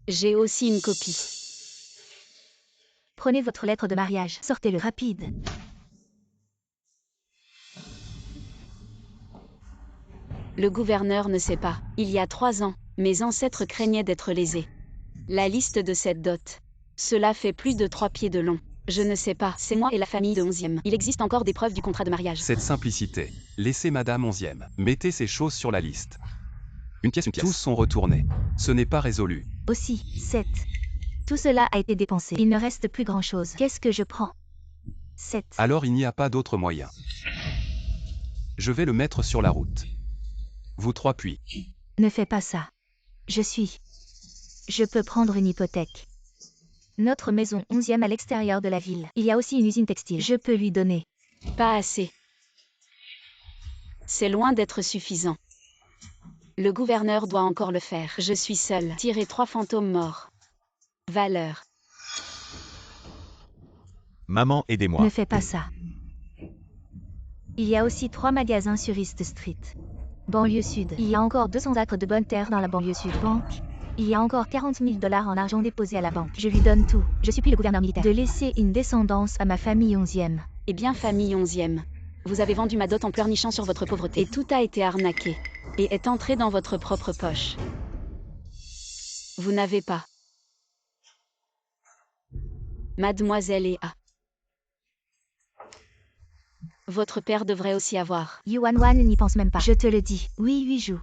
J'ai aussi une copie. Prenez votre lettre de mariage. Sortez-le rapide. Le gouverneur ne sait pas. Il y a 3 ans, mes ancêtres craignaient d'être lésés. La liste de cette dot. Cela fait plus de 3 pieds de long. Je ne sais pas, c'est moi et la famille de onzième. Il existe encore des preuves du contrat de mariage. Cette simplicité. Laissez madame onzième. Mettez ces choses sur la liste. Une pièce. Tous sont retournés. Ce n'est pas résolu. Aussi, 7. Tout cela a été dépensé. Il ne reste plus grand-chose. Qu'est-ce que je prends? 7. Alors il n'y a pas d'autre moyen. Je vais le mettre sur la route. Vous 3 puis. Ne fais pas ça. Je peux prendre une hypothèque. Notre maison 11e à l'extérieur de la ville. Il y a aussi une usine textile. Je peux lui donner. Pas assez. C'est loin d'être suffisant. Le gouverneur doit encore le faire. Je suis seule. Tirer 3 fantômes morts. Valeur. Maman, aidez-moi. Ne fais pas ça. Il y a aussi 3 magasins sur East Street. Banlieue sud. Il y a encore 200 acres de bonne terre dans la banlieue sud. Banque. Il y a encore 40 000 $ en argent déposé à la banque. Je lui donne tout. Je supplie le gouverneur militaire de laisser une descendance à ma famille 11e. Eh bien, famille 11e. Vous avez vendu ma dot en pleurnichant sur votre pauvreté. Et tout a été arnaqué. Et est entré dans votre propre poche. Vous n'avez pas. Mademoiselle Ea. Votre père devrait aussi avoir. Yuan Wan n'y pense même pas. Je te le dis. Oui, 8 jours.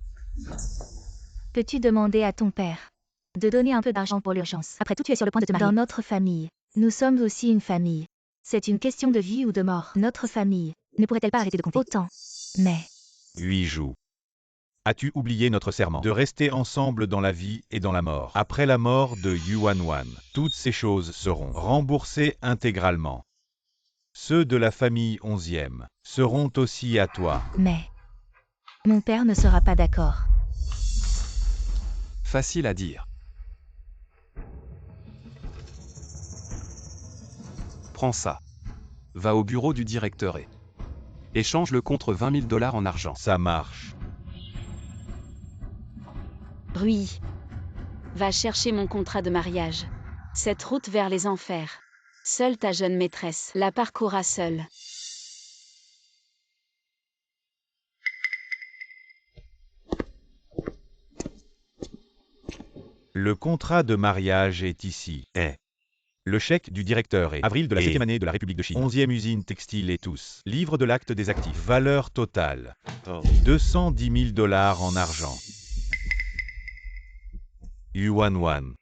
Peux-tu demander à ton père de donner un peu d'argent pour l'urgence? Après tout, tu es sur le point de te marier. Dans notre famille, nous sommes aussi une famille. C'est une question de vie ou de mort. Notre famille ne pourrait-elle pas arrêter de compter autant? Mais 8 jours. As-tu oublié notre serment de rester ensemble dans la vie et dans la mort? Après la mort de Yuan Wan, toutes ces choses seront remboursées intégralement. Ceux de la famille 11e seront aussi à toi. Mais mon père ne sera pas d'accord. Facile à dire. Prends ça. Va au bureau du directeur et échange-le contre 20 000 $ en argent. Ça marche. Rui. Va chercher mon contrat de mariage. Cette route vers les enfers. Seule ta jeune maîtresse la parcourra seule. Le contrat de mariage est ici. Le chèque du directeur est avril de la 7e année de la République de Chine. 11e usine textile et tous. Livre de l'acte des actifs. Valeur totale. 210 000 $ en argent. Yuan Wan.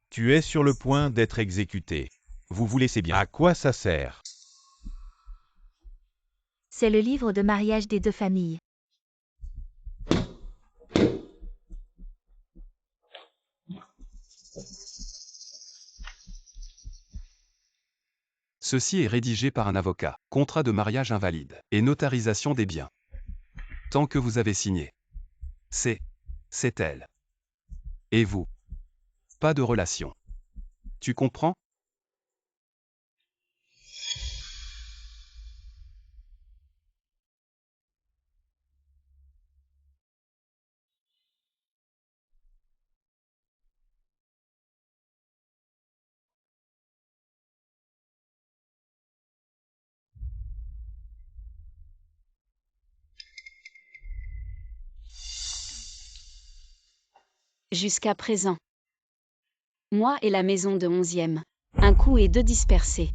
Tu es sur le point d'être exécuté. Vous vous laissez bien. À quoi ça sert? C'est le livre de mariage des 2 familles. Ceci est rédigé par un avocat. Contrat de mariage invalide. Et notarisation des biens. Tant que vous avez signé. C'est elle. Et vous. Pas de relation. Tu comprends? Jusqu'à présent. Moi et la maison de 11e. Un coup et 2 dispersés.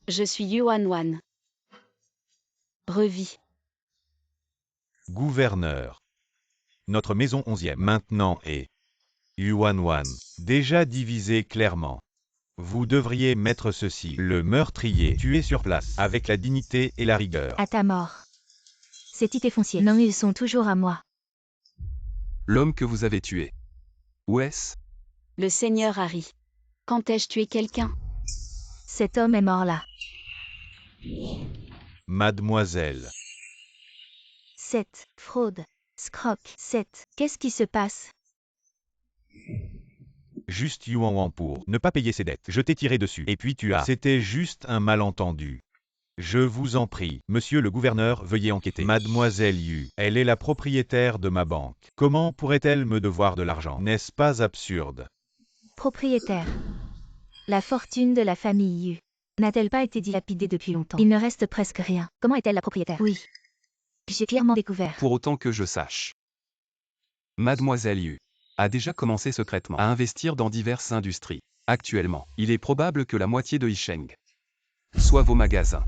Je suis Yuan Wan. Revis. Gouverneur. Notre maison 11e maintenant est Yuan Wan. Déjà divisé clairement. Vous devriez mettre ceci. Le meurtrier tué sur place avec la dignité et la rigueur. À ta mort. Ces titres fonciers. Non, ils sont toujours à moi. L'homme que vous avez tué. Où est-ce? Le seigneur Harry. Quand ai-je tué quelqu'un? Cet homme est mort là. Mademoiselle. 7. Fraude. Scroc. 7. Qu'est-ce qui se passe? Juste Yuan Wan pour ne pas payer ses dettes. Je t'ai tiré dessus. Et puis tu as. C'était juste un malentendu. Je vous en prie, monsieur le gouverneur, veuillez enquêter. Mademoiselle Yu, elle est la propriétaire de ma banque. Comment pourrait-elle me devoir de l'argent? N'est-ce pas absurde? Propriétaire. La fortune de la famille Yu n'a-t-elle pas été dilapidée depuis longtemps? Il ne reste presque rien. Comment est-elle la propriétaire? Oui. J'ai clairement découvert. Pour autant que je sache. Mademoiselle Yu a déjà commencé secrètement à investir dans diverses industries. Actuellement, il est probable que la moitié de Yisheng soit vos magasins.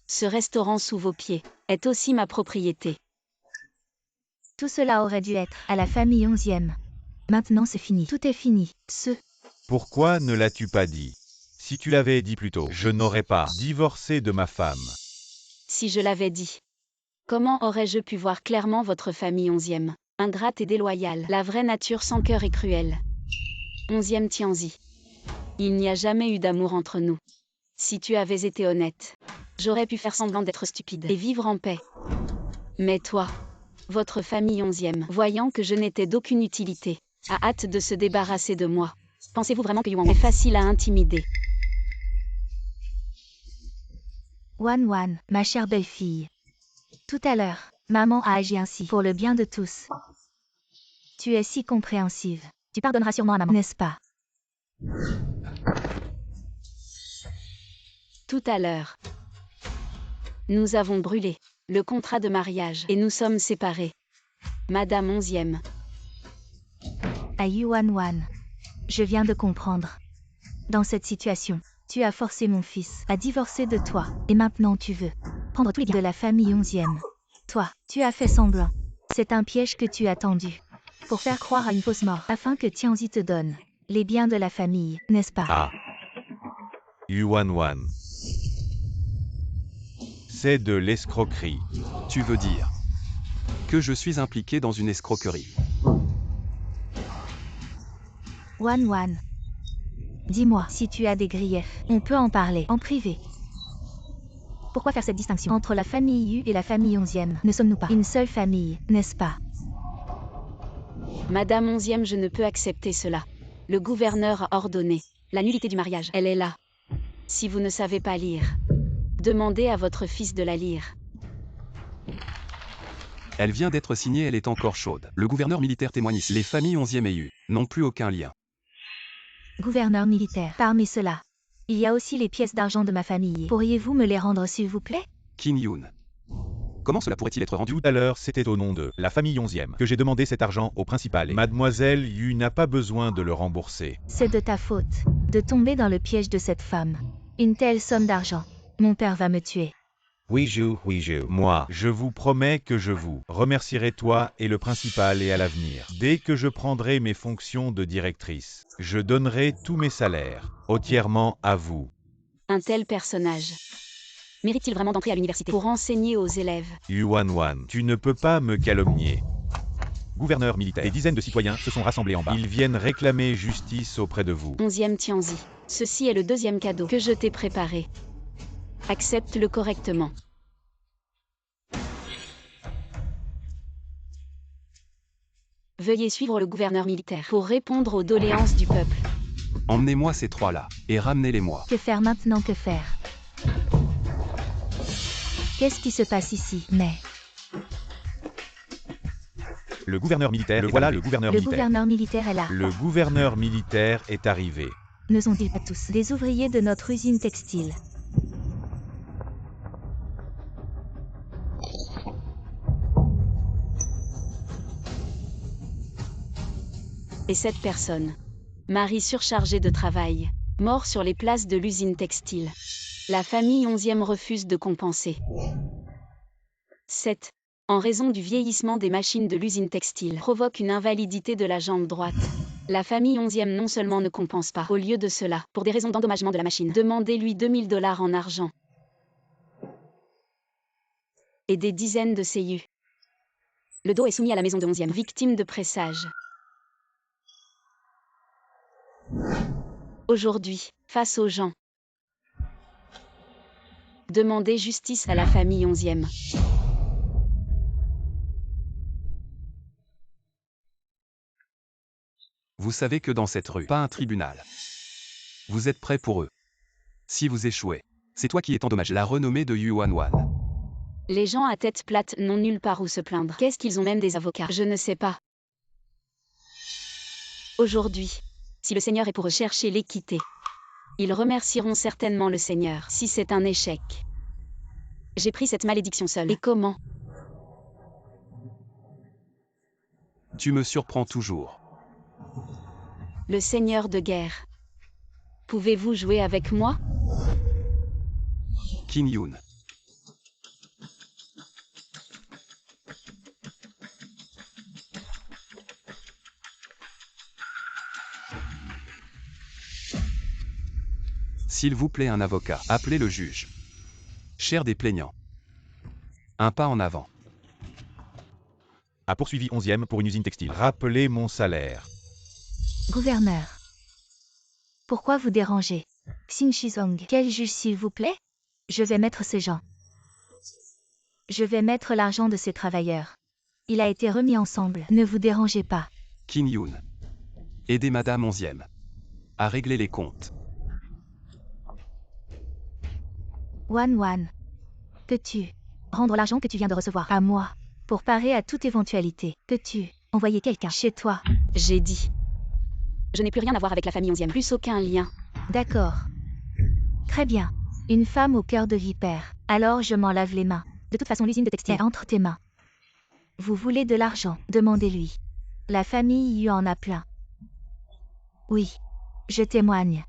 Ce restaurant sous vos pieds est aussi ma propriété. Tout cela aurait dû être à la famille 11e. Maintenant c'est fini. Tout est fini. Pourquoi ne l'as-tu pas dit? Si tu l'avais dit plus tôt, je n'aurais pas divorcé de ma femme. Si je l'avais dit. Comment aurais-je pu voir clairement votre famille 11e, ingrate et déloyale, la vraie nature sans cœur et cruelle. 11e Tianzi. Il n'y a jamais eu d'amour entre nous. Si tu avais été honnête, j'aurais pu faire semblant d'être stupide et vivre en paix. Mais toi, votre famille 11e, voyant que je n'étais d'aucune utilité, a hâte de se débarrasser de moi. Pensez-vous vraiment que Yuan est facile à intimider? Wan, ma chère belle-fille. Tout à l'heure, maman a agi ainsi pour le bien de tous. Tu es si compréhensive. Tu pardonneras sûrement à maman, n'est-ce pas? Tout à l'heure, nous avons brûlé le contrat de mariage et nous sommes séparés. Madame 11e. À Yuan, je viens de comprendre. Dans cette situation, tu as forcé mon fils à divorcer de toi, et maintenant tu veux prendre tous les biens de la famille 11e. Toi, tu as fait semblant. C'est un piège que tu as tendu pour faire croire à une fausse mort, afin que Tianzi te donne les biens de la famille, n'est-ce pas? Ah. Yuan. C'est de l'escroquerie. Tu veux dire que je suis impliqué dans une escroquerie. Wan. Dis-moi, si tu as des griefs, on peut en parler en privé. Pourquoi faire cette distinction entre la famille Yu et la famille 11e? Ne sommes-nous pas une seule famille, n'est-ce pas? Madame 11e, je ne peux accepter cela. Le gouverneur a ordonné la nullité du mariage. Elle est là. Si vous ne savez pas lire, demandez à votre fils de la lire. Elle vient d'être signée, elle est encore chaude. Le gouverneur militaire témoigne ici. Les familles 11e et Yu n'ont plus aucun lien. Gouverneur militaire, parmi ceux-là, il y a aussi les pièces d'argent de ma famille. Pourriez-vous me les rendre s'il vous plaît? Qin Yun. Comment cela pourrait-il être rendu? Tout à l'heure, c'était au nom de la famille 11e que j'ai demandé cet argent au principal. Et Mademoiselle Yu n'a pas besoin de le rembourser. C'est de ta faute de tomber dans le piège de cette femme. Une telle somme d'argent. Mon père va me tuer. Oui, moi, je vous promets que je vous remercierai toi et le principal et à l'avenir. Dès que je prendrai mes fonctions de directrice, je donnerai tous mes salaires, entièrement à vous. Un tel personnage mérite-t-il vraiment d'entrer à l'université pour enseigner aux élèves? Yuan, tu ne peux pas me calomnier. Gouverneur militaire, des dizaines de citoyens se sont rassemblés en bas. Ils viennent réclamer justice auprès de vous. 11e Tianzi. Ceci est le deuxième cadeau que je t'ai préparé. Accepte-le correctement. Veuillez suivre le gouverneur militaire pour répondre aux doléances du peuple. Emmenez-moi ces trois-là, et ramenez-les-moi. Que faire maintenant, que faire? Qu'est-ce qui se passe ici? Mais Le gouverneur militaire, voilà le gouverneur le militaire. gouverneur militaire est là. Le gouverneur militaire est arrivé. Ne sont-ils pas tous des ouvriers de notre usine textile? Et cette personne, Marie surchargée de travail, mort sur les places de l'usine textile. La famille 11e refuse de compenser. 7. En raison du vieillissement des machines de l'usine textile, provoque une invalidité de la jambe droite. La famille 11e non seulement ne compense pas, au lieu de cela, pour des raisons d'endommagement de la machine, demandez-lui 2000 $ en argent. Et des dizaines de CU. Le dos est soumis à la maison de 11e, victime de pressage. Aujourd'hui, face aux gens, demandez justice à la famille 11e. Vous savez que dans cette rue, pas un tribunal. Vous êtes prêts pour eux. Si vous échouez, c'est toi qui es endommagé. La renommée de Yuan. Les gens à tête plate n'ont nulle part où se plaindre. Qu'est-ce qu'ils ont même des avocats? Je ne sais pas. Aujourd'hui, si le Seigneur est pour rechercher l'équité, ils remercieront certainement le Seigneur si c'est un échec. J'ai pris cette malédiction seule. Et comment? Tu me surprends toujours. Le Seigneur de guerre. Pouvez-vous jouer avec moi? Qin Yun. S'il vous plaît, un avocat. Appelez le juge. Cher des plaignants. Un pas en avant. A poursuivi 11e pour une usine textile. Rappelez mon salaire. Gouverneur. Pourquoi vous dérangez? Xin Shizong. Quel juge s'il vous plaît? Je vais mettre ces gens. Je vais mettre l'argent de ces travailleurs. Il a été remis ensemble. Ne vous dérangez pas. Qin Yun. Aidez Madame 11e à régler les comptes. Wan Wan. Peux-tu rendre l'argent que tu viens de recevoir à moi pour parer à toute éventualité? Peux-tu envoyer quelqu'un chez toi? J'ai dit. Je n'ai plus rien à voir avec la famille 11e. Plus aucun lien. D'accord. Très bien. Une femme au cœur de vipère. Alors je m'en lave les mains. De toute façon, l'usine de textile est entre tes mains. Vous voulez de l'argent? Demandez-lui. La famille Yu en a plein. Oui. Je témoigne.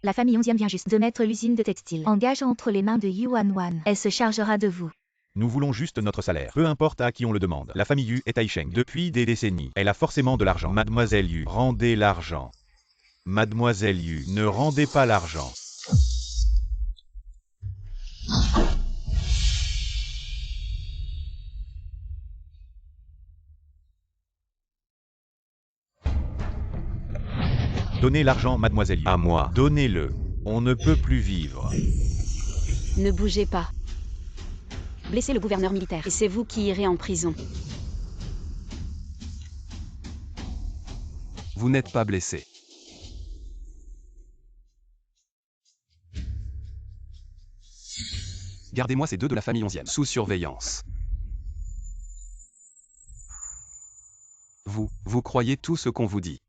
La famille 11e vient juste de mettre l'usine de textile en gage entre les mains de Yu Wan Wan. Elle se chargera de vous. Nous voulons juste notre salaire. Peu importe à qui on le demande. La famille Yu est à Isheng depuis des décennies. Elle a forcément de l'argent. Mademoiselle Yu, rendez l'argent. Mademoiselle Yu, ne rendez pas l'argent. Donnez l'argent, mademoiselle Yu. À moi. Donnez-le. On ne peut plus vivre. Ne bougez pas. Blessez le gouverneur militaire. Et c'est vous qui irez en prison. Vous n'êtes pas blessé. Gardez-moi ces deux de la famille 11e sous surveillance. Vous croyez tout ce qu'on vous dit.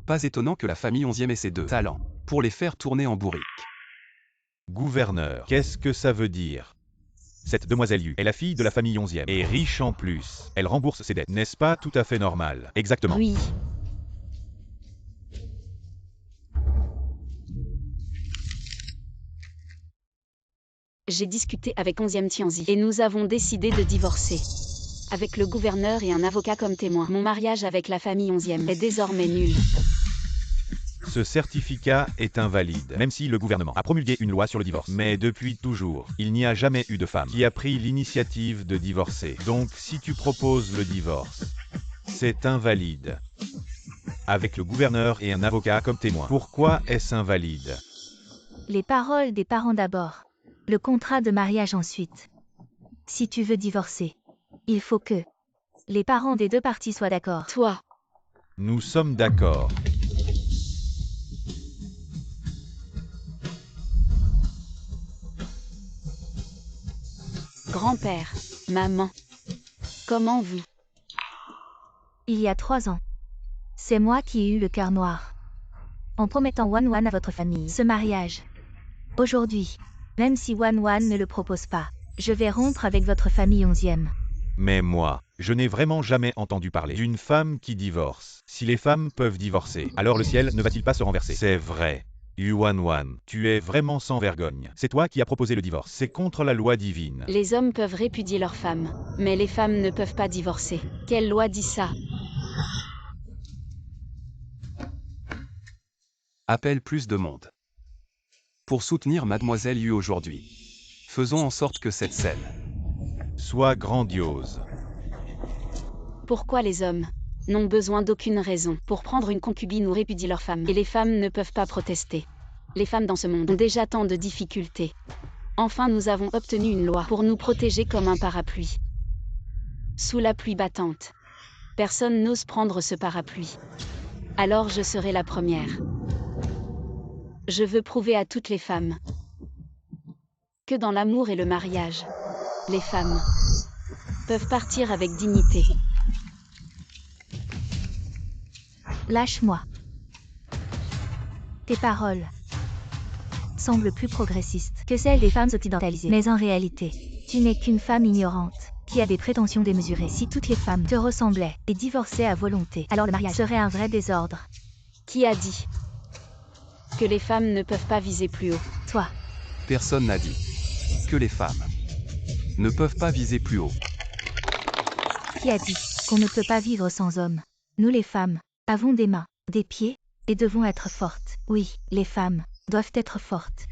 Pas étonnant que la famille 11e ait ces deux talents pour les faire tourner en bourrique. Gouverneur, qu'est-ce que ça veut dire? Cette demoiselle Yu est la fille de la famille 11e et riche en plus. Elle rembourse ses dettes, n'est-ce pas tout à fait normal? Exactement. Oui. J'ai discuté avec 11e Tianzi et nous avons décidé de divorcer. Avec le gouverneur et un avocat comme témoin. Mon mariage avec la famille 11e est désormais nul. Ce certificat est invalide, même si le gouvernement a promulgué une loi sur le divorce. Mais depuis toujours, il n'y a jamais eu de femme qui a pris l'initiative de divorcer. Donc si tu proposes le divorce, c'est invalide. Avec le gouverneur et un avocat comme témoin. Pourquoi est-ce invalide? Les paroles des parents d'abord. Le contrat de mariage ensuite. Si tu veux divorcer, il faut que les parents des deux parties soient d'accord. Toi, Nous sommes d'accord. grand-père, maman. Comment vous? Il y a 3 ans. C'est moi qui ai eu le cœur noir. En promettant Wan Wan à votre famille ce mariage. Aujourd'hui, même si Wan Wan ne le propose pas, je vais rompre avec votre famille 11e. Mais moi, je n'ai vraiment jamais entendu parler d'une femme qui divorce. Si les femmes peuvent divorcer, alors le ciel ne va-t-il pas se renverser? C'est vrai. Yuan Wan, tu es vraiment sans vergogne. C'est toi qui as proposé le divorce. C'est contre la loi divine. Les hommes peuvent répudier leurs femmes, mais les femmes ne peuvent pas divorcer. Quelle loi dit ça? Appelle plus de monde. Pour soutenir Mademoiselle Yu aujourd'hui. Faisons en sorte que cette scène Sois grandiose. Pourquoi les hommes n'ont besoin d'aucune raison pour prendre une concubine ou répudier leur femme, et les femmes ne peuvent pas protester? Les femmes dans ce monde ont déjà tant de difficultés. Enfin, nous avons obtenu une loi pour nous protéger comme un parapluie. Sous la pluie battante. Personne n'ose prendre ce parapluie. Alors je serai la première. Je veux prouver à toutes les femmes que dans l'amour et le mariage, les femmes peuvent partir avec dignité. Lâche-moi. Tes paroles semblent plus progressistes que celles des femmes occidentalisées. Mais en réalité, tu n'es qu'une femme ignorante qui a des prétentions démesurées. Si toutes les femmes te ressemblaient et divorçaient à volonté, alors le mariage serait un vrai désordre. Qui a dit que les femmes ne peuvent pas viser plus haut? Toi, personne n'a dit que les femmes ne peuvent pas viser plus haut. qui a dit qu'on ne peut pas vivre sans hommes? Nous les femmes avons des mains, des pieds, et devons être fortes. Oui, les femmes doivent être fortes.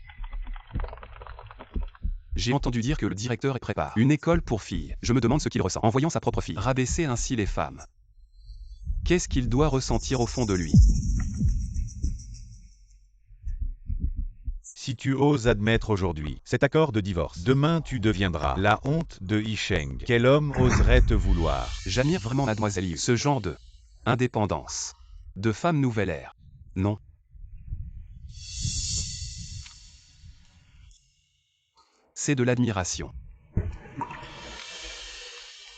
J'ai entendu dire que le directeur prépare une école pour filles. Je me demande ce qu'il ressent en voyant sa propre fille rabaisser ainsi les femmes. Qu'est-ce qu'il doit ressentir au fond de lui? Si tu oses admettre aujourd'hui cet accord de divorce, demain tu deviendras la honte de Yisheng. Quel homme oserait te vouloir? J'admire vraiment Mademoiselle Yu. Ce genre de indépendance, de femme nouvelle ère. Non. C'est de l'admiration.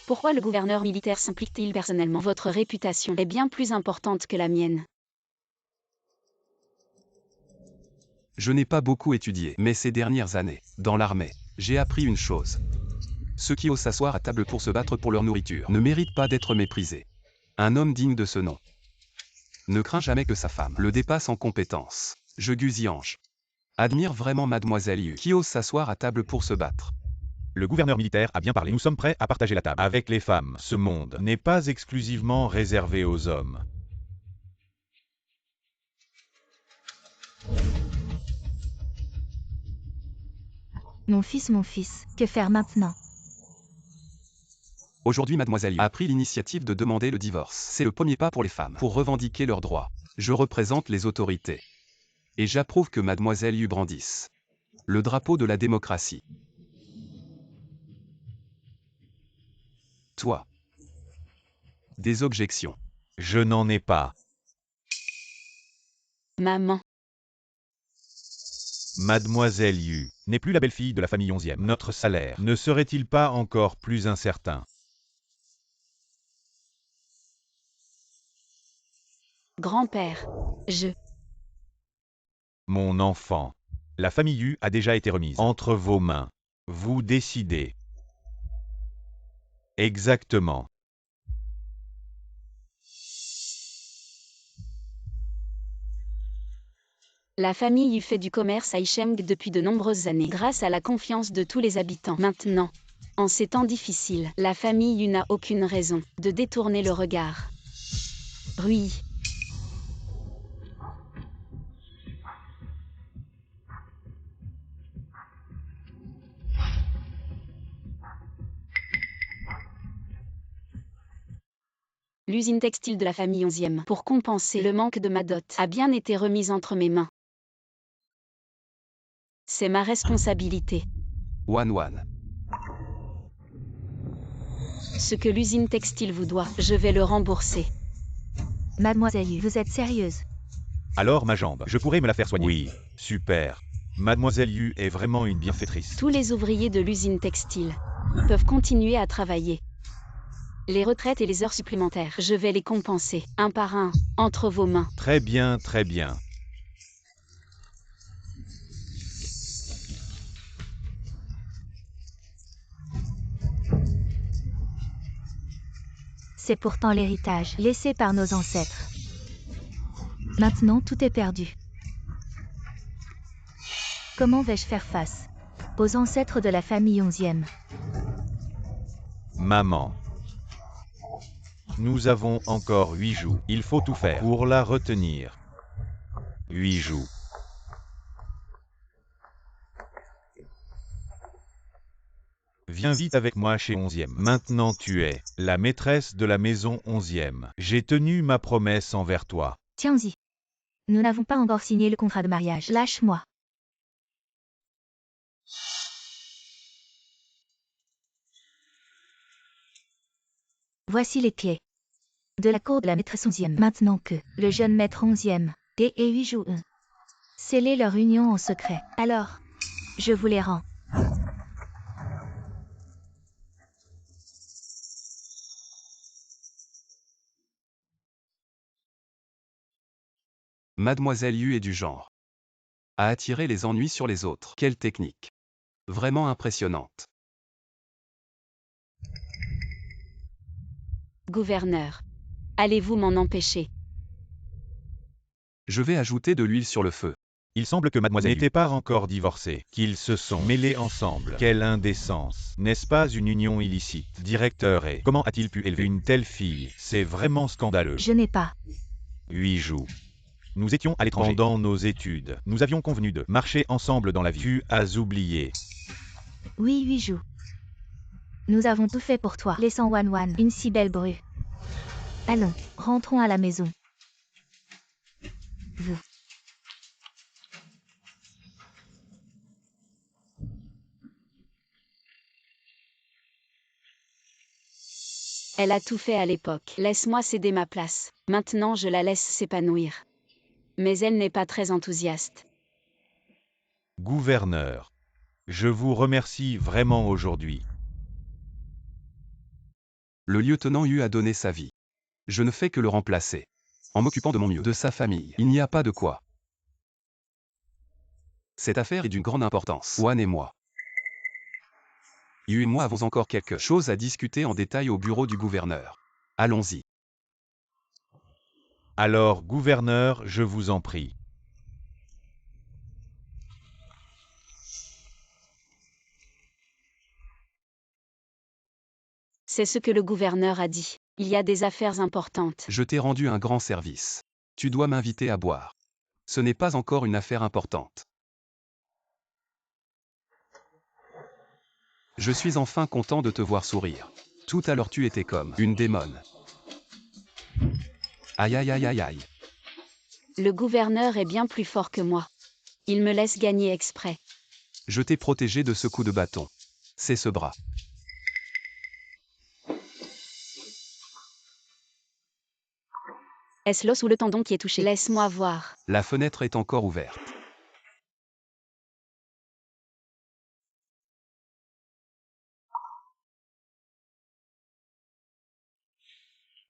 Pourquoi le gouverneur militaire s'implique-t-il personnellement? Votre réputation est bien plus importante que la mienne. Je n'ai pas beaucoup étudié, mais ces dernières années, dans l'armée, j'ai appris une chose. Ceux qui osent s'asseoir à table pour se battre pour leur nourriture ne méritent pas d'être méprisés. Un homme digne de ce nom ne craint jamais que sa femme le dépasse en compétences. Je Guziange admire vraiment Mademoiselle Yu, qui ose s'asseoir à table pour se battre. Le gouverneur militaire a bien parlé. Nous sommes prêts à partager la table avec les femmes. Ce monde n'est pas exclusivement réservé aux hommes. Mon fils, que faire maintenant? Aujourd'hui, Mademoiselle Yu a pris l'initiative de demander le divorce. C'est le premier pas pour les femmes, pour revendiquer leurs droits. Je représente les autorités. Et j'approuve que Mademoiselle Yu brandisse le drapeau de la démocratie. Toi. Des objections? Je n'en ai pas. Maman. Mademoiselle Yu n'est plus la belle-fille de la famille 11e. Notre salaire ne serait-il pas encore plus incertain? Grand-père. Mon enfant, la famille Yu a déjà été remise entre vos mains. Vous décidez. Exactement. La famille Yu fait du commerce à Yisheng depuis de nombreuses années, grâce à la confiance de tous les habitants. Maintenant, en ces temps difficiles, la famille Yu n'a aucune raison de détourner le regard. Oui. L'usine textile de la famille 11e, pour compenser le manque de ma dot, a bien été remise entre mes mains. C'est ma responsabilité. Wan. Ce que l'usine textile vous doit, je vais le rembourser. Mademoiselle Yu, vous êtes sérieuse? Alors ma jambe, je pourrais me la faire soigner. Oui, super. Mademoiselle Yu est vraiment une bienfaitrice. Tous les ouvriers de l'usine textile peuvent continuer à travailler. Les retraites et les heures supplémentaires, je vais les compenser, un par un, entre vos mains. Très bien, très bien. C'est pourtant l'héritage laissé par nos ancêtres. Maintenant, tout est perdu. Comment vais-je faire face aux ancêtres de la famille 11e? Maman. Nous avons encore 8 jours. Il faut tout faire pour la retenir. 8 jours. Viens vite avec moi chez 11e. Maintenant tu es la maîtresse de la maison 11e. J'ai tenu ma promesse envers toi. Tiens-y. Nous n'avons pas encore signé le contrat de mariage. Lâche-moi. Voici les clés de la cour de la maîtresse 11e. Maintenant que le jeune maître 11e et 8 jours scellé leur union en secret. Alors, je vous les rends. Mademoiselle Yu est du genre à attirer les ennuis sur les autres. Quelle technique! Vraiment impressionnante. Gouverneur. Allez-vous m'en empêcher? Je vais ajouter de l'huile sur le feu. Il semble que mademoiselle n'était pas encore divorcée, qu'ils se sont mêlés ensemble. Quelle indécence! N'est-ce pas une union illicite? Directeur et comment a-t-il pu élever une telle fille? C'est vraiment scandaleux. Je n'ai pas 8 jours. Nous étions à l'étranger. Pendant nos études, nous avions convenu de marcher ensemble dans la vie. Tu as oublié. Oui, Huijou. Nous avons tout fait pour toi, laissant Wan une si belle bru. Allons, rentrons à la maison. Vous. Elle a tout fait à l'époque. Laisse-moi céder ma place. Maintenant je la laisse s'épanouir. Mais elle n'est pas très enthousiaste. Gouverneur, je vous remercie vraiment aujourd'hui. Le lieutenant Yu a donné sa vie. Je ne fais que le remplacer. En m'occupant de mon mieux, de sa famille, il n'y a pas de quoi. Cette affaire est d'une grande importance. Wan et moi. Yu et moi avons encore quelque chose à discuter en détail au bureau du gouverneur. Allons-y. Alors, gouverneur, je vous en prie. C'est ce que le gouverneur a dit. Il y a des affaires importantes. Je t'ai rendu un grand service. Tu dois m'inviter à boire. Ce n'est pas encore une affaire importante. Je suis enfin content de te voir sourire. Tout à l'heure tu étais comme une démone. Aïe aïe aïe aïe aïe. Le gouverneur est bien plus fort que moi. Il me laisse gagner exprès. Je t'ai protégé de ce coup de bâton. C'est ce bras. Est-ce l'os ou le tendon qui est touché? Laisse-moi voir. La fenêtre est encore ouverte.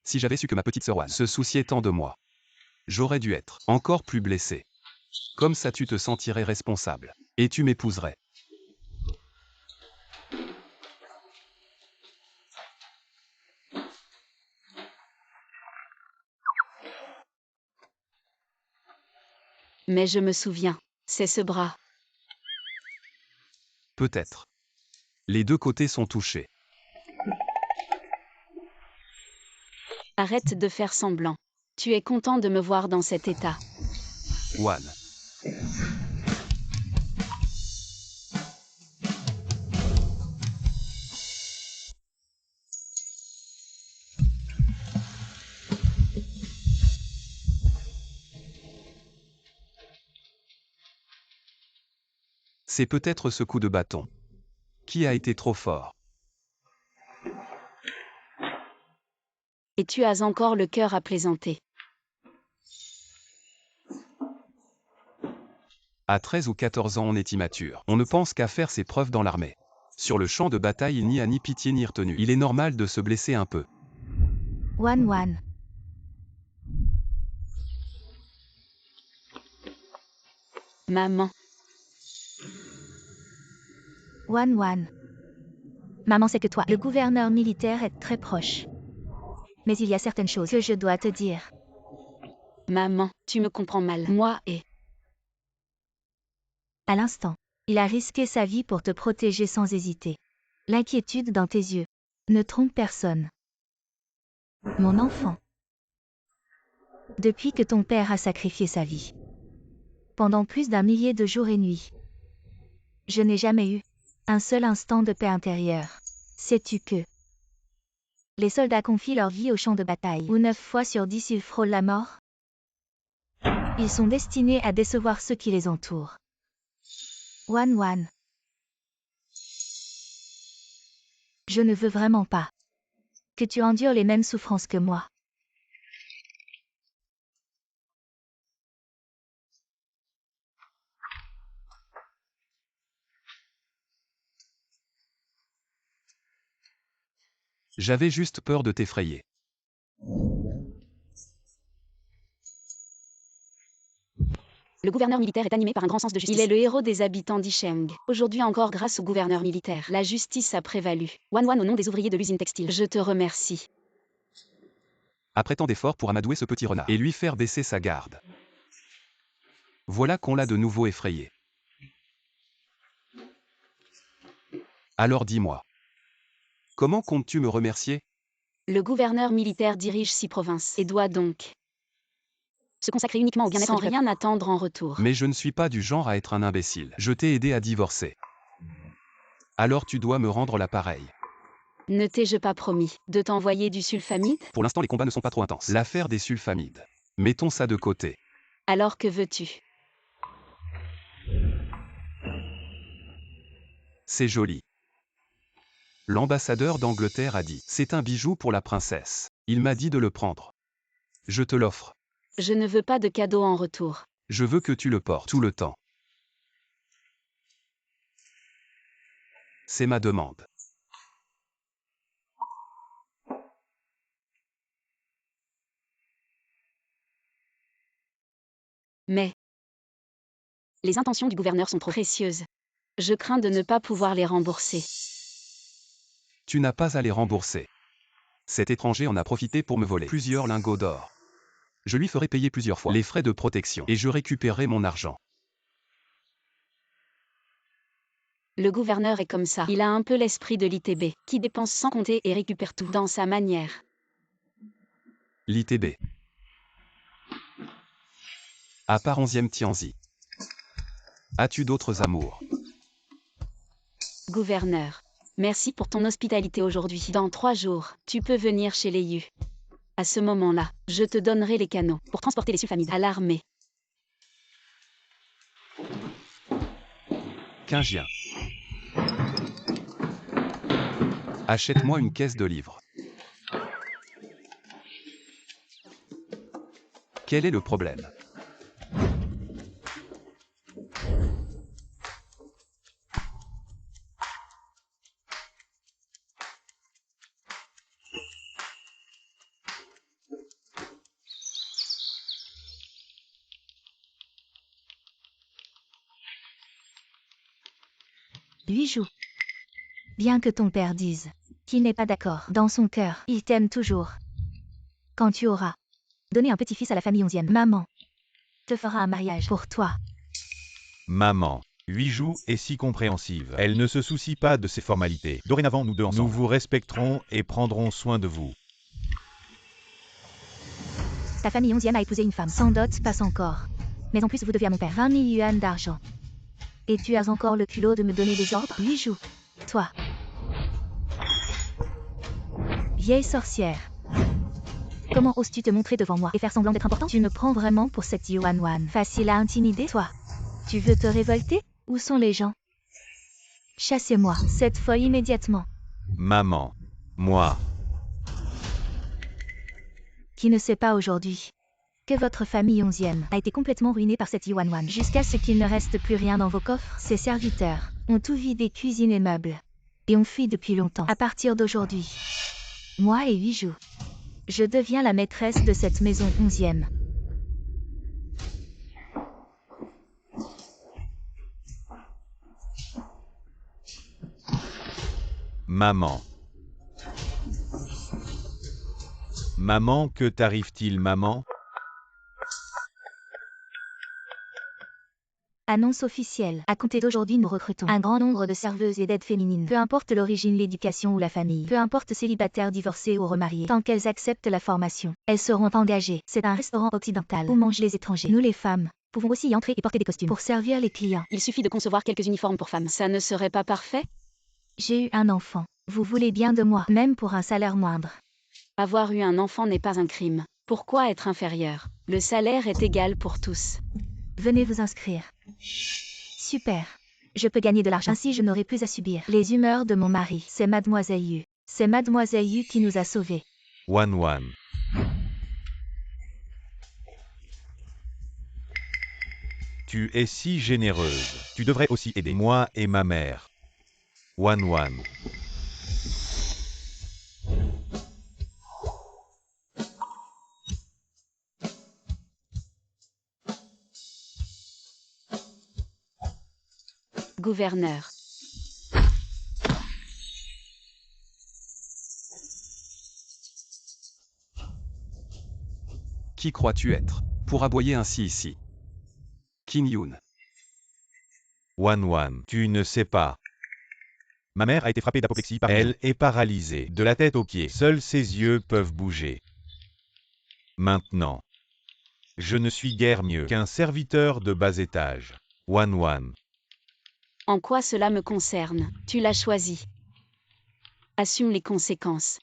Si j'avais su que ma petite sœur Wan se souciait tant de moi, j'aurais dû être encore plus blessé. Comme ça tu te sentirais responsable. Et tu m'épouserais. Mais je me souviens. C'est ce bras. Peut-être. Les deux côtés sont touchés. Arrête de faire semblant. Tu es content de me voir dans cet état. Wan. C'est peut-être ce coup de bâton. Qui a été trop fort? Et tu as encore le cœur à plaisanter. À 13 ou 14 ans on est immature. On ne pense qu'à faire ses preuves dans l'armée. Sur le champ de bataille il n'y a ni pitié ni retenue. Il est normal de se blesser un peu. Wan. Maman. Wan. Maman sait que toi, le gouverneur militaire, est très proche. Mais il y a certaines choses que je dois te dire. Maman, tu me comprends mal. Moi et... À l'instant, il a risqué sa vie pour te protéger sans hésiter. L'inquiétude dans tes yeux ne trompe personne. Mon enfant. Depuis que ton père a sacrifié sa vie, pendant plus d'un millier de jours et nuits, je n'ai jamais eu un seul instant de paix intérieure. Sais-tu que les soldats confient leur vie au champ de bataille, où 9 fois sur 10 ils frôlent la mort? Ils sont destinés à décevoir ceux qui les entourent. Wan. Je ne veux vraiment pas que tu endures les mêmes souffrances que moi. J'avais juste peur de t'effrayer. Le gouverneur militaire est animé par un grand sens de justice. Il est le héros des habitants d'Isheng. Aujourd'hui encore grâce au gouverneur militaire, la justice a prévalu. Wan au nom des ouvriers de l'usine textile. Je te remercie. Après tant d'efforts pour amadouer ce petit renard et lui faire baisser sa garde. Voilà qu'on l'a de nouveau effrayé. Alors dis-moi. Comment comptes-tu me remercier? Le gouverneur militaire dirige 6 provinces et doit donc Se consacrer uniquement au bien-être sans rien attendre en retour. Mais je ne suis pas du genre à être un imbécile. Je t'ai aidé à divorcer. Alors tu dois me rendre l'appareil. Ne t'ai-je pas promis de t'envoyer du sulfamide? Pour l'instant, les combats ne sont pas trop intenses. L'affaire des sulfamides. Mettons ça de côté. Alors que veux-tu? C'est joli. L'ambassadeur d'Angleterre a dit « C'est un bijou pour la princesse. Il m'a dit de le prendre. Je te l'offre. Je ne veux pas de cadeau en retour. Je veux que tu le portes tout le temps. C'est ma demande. » Mais les intentions du gouverneur sont trop précieuses. Je crains de ne pas pouvoir les rembourser. Tu n'as pas à les rembourser. Cet étranger en a profité pour me voler plusieurs lingots d'or. Je lui ferai payer plusieurs fois les frais de protection et je récupérerai mon argent. Le gouverneur est comme ça. Il a un peu l'esprit de l'ITB, qui dépense sans compter et récupère tout dans sa manière. L'ITB. À part 11e Tianzi. As-tu d'autres amours? Gouverneur, merci pour ton hospitalité aujourd'hui. Dans 3 jours, tu peux venir chez les Yu. À ce moment-là, je te donnerai les canaux pour transporter les sulfamides à l'armée. Quingien. Achète-moi une caisse de livres. Quel est le problème? Lui joue. Bien que ton père dise qu'il n'est pas d'accord, dans son cœur, il t'aime toujours. Quand tu auras donné un petit-fils à la famille 11e, maman te fera un mariage pour toi. Maman. Huijou est si compréhensive. Elle ne se soucie pas de ces formalités. Dorénavant, nous deux ensemble. Nous vous respecterons et prendrons soin de vous. Ta famille 11e a épousé une femme sans dot, passe encore. Mais en plus, vous devez à mon père 20 000 yuan d'argent. Et tu as encore le culot de me donner des ordres? Lui joue. Toi. Vieille sorcière. Comment oses-tu te montrer devant moi et faire semblant d'être important? Tu me prends vraiment pour cette Yuan Wan. Facile à intimider, toi. Tu veux te révolter? Où sont les gens? Chassez-moi, cette folle immédiatement. Maman. Moi. Qui ne sait pas aujourd'hui que votre famille 11e a été complètement ruinée par cette Yuan Wan jusqu'à ce qu'il ne reste plus rien dans vos coffres? Ses serviteurs ont tout vidé, cuisine et meubles. Et ont fui depuis longtemps. À partir d'aujourd'hui, moi et Huijou, je deviens la maîtresse de cette maison 11e. Maman. Maman, que t'arrive-t-il, maman? Annonce officielle. À compter d'aujourd'hui, nous recrutons un grand nombre de serveuses et d'aides féminines. Peu importe l'origine, l'éducation ou la famille. Peu importe célibataires, divorcés ou remariés. Tant qu'elles acceptent la formation, elles seront engagées. C'est un restaurant occidental où mangent les étrangers. Nous, les femmes, pouvons aussi y entrer et porter des costumes pour servir les clients. Il suffit de concevoir quelques uniformes pour femmes. Ça ne serait pas parfait? J'ai eu un enfant. Vous voulez bien de moi, même pour un salaire moindre. Avoir eu un enfant n'est pas un crime. Pourquoi être inférieur? Le salaire est égal pour tous. Venez vous inscrire. Super. Je peux gagner de l'argent. Ainsi, je n'aurai plus à subir les humeurs de mon mari. C'est Mademoiselle Yu. C'est Mademoiselle Yu qui nous a sauvés. Wan. Tu es si généreuse. Tu devrais aussi aider moi et ma mère. Wan. Gouverneur. Qui crois-tu être pour aboyer ainsi ici? Qin Yun. Wan. Tu ne sais pas. Ma mère a été frappée d'apoplexie par elle est paralysée, de la tête aux pieds. Seuls ses yeux peuvent bouger. Maintenant. Je ne suis guère mieux qu'un serviteur de bas étage. Wan. En quoi cela me concerne? Tu l'as choisi. Assume les conséquences.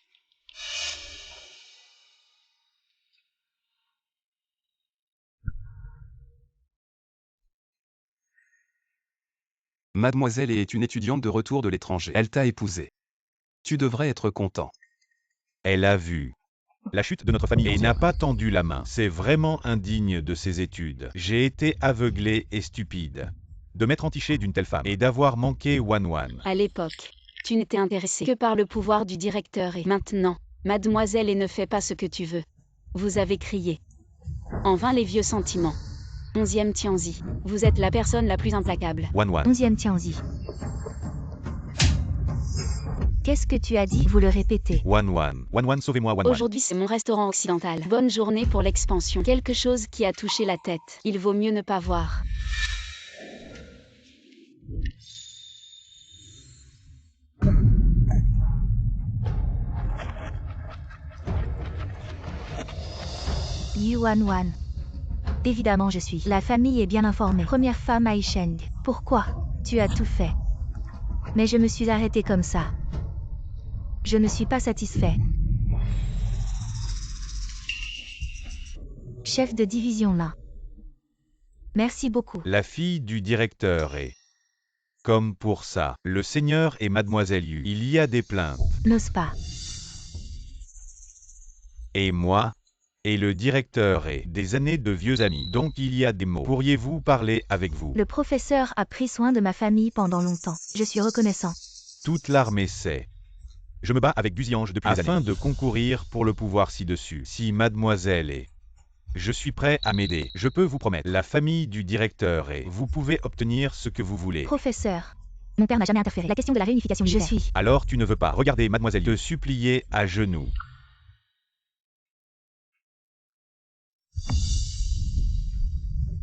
Mademoiselle est une étudiante de retour de l'étranger. Elle t'a épousé. Tu devrais être content. Elle a vu la chute de notre famille et n'a pas tendu la main. C'est vraiment indigne de ses études. J'ai été aveuglé et stupide de m'être entiché d'une telle femme et d'avoir manqué Wan. À l'époque, tu n'étais intéressé que par le pouvoir du directeur et maintenant, mademoiselle et ne fais pas ce que tu veux. Vous avez crié. En vain les vieux sentiments. 11e Tianzi, vous êtes la personne la plus implacable. Wan. 11e Tianzi. Qu'est-ce que tu as dit? Vous le répétez. Wan, sauvez-moi Wan. Aujourd'hui c'est mon restaurant occidental. Bonne journée pour l'expansion. Quelque chose qui a touché la tête. Il vaut mieux ne pas voir. Yuan. Évidemment je suis. La famille est bien informée. Première femme à Isheng. Pourquoi? Tu as tout fait. Mais je me suis arrêté comme ça. Je ne suis pas satisfait. Chef de division là. Merci beaucoup. La fille du directeur est comme pour ça. Le seigneur et mademoiselle Yu. Il y a des plaintes. N'ose pas. Et moi et le directeur est des années de vieux amis. Donc il y a des mots. Pourriez-vous parler avec vous? Le professeur a pris soin de ma famille pendant longtemps. Je suis reconnaissant. Toute l'armée sait. Je me bats avec Guziange depuis des années afin de concourir pour le pouvoir ci-dessus. Si mademoiselle est... Je suis prêt à m'aider. Je peux vous promettre. La famille du directeur est... Vous pouvez obtenir ce que vous voulez. Professeur. Mon père n'a jamais interféré. La question de la réunification militaire. Je suis. Alors tu ne veux pas. Regardez mademoiselle te supplier à genoux.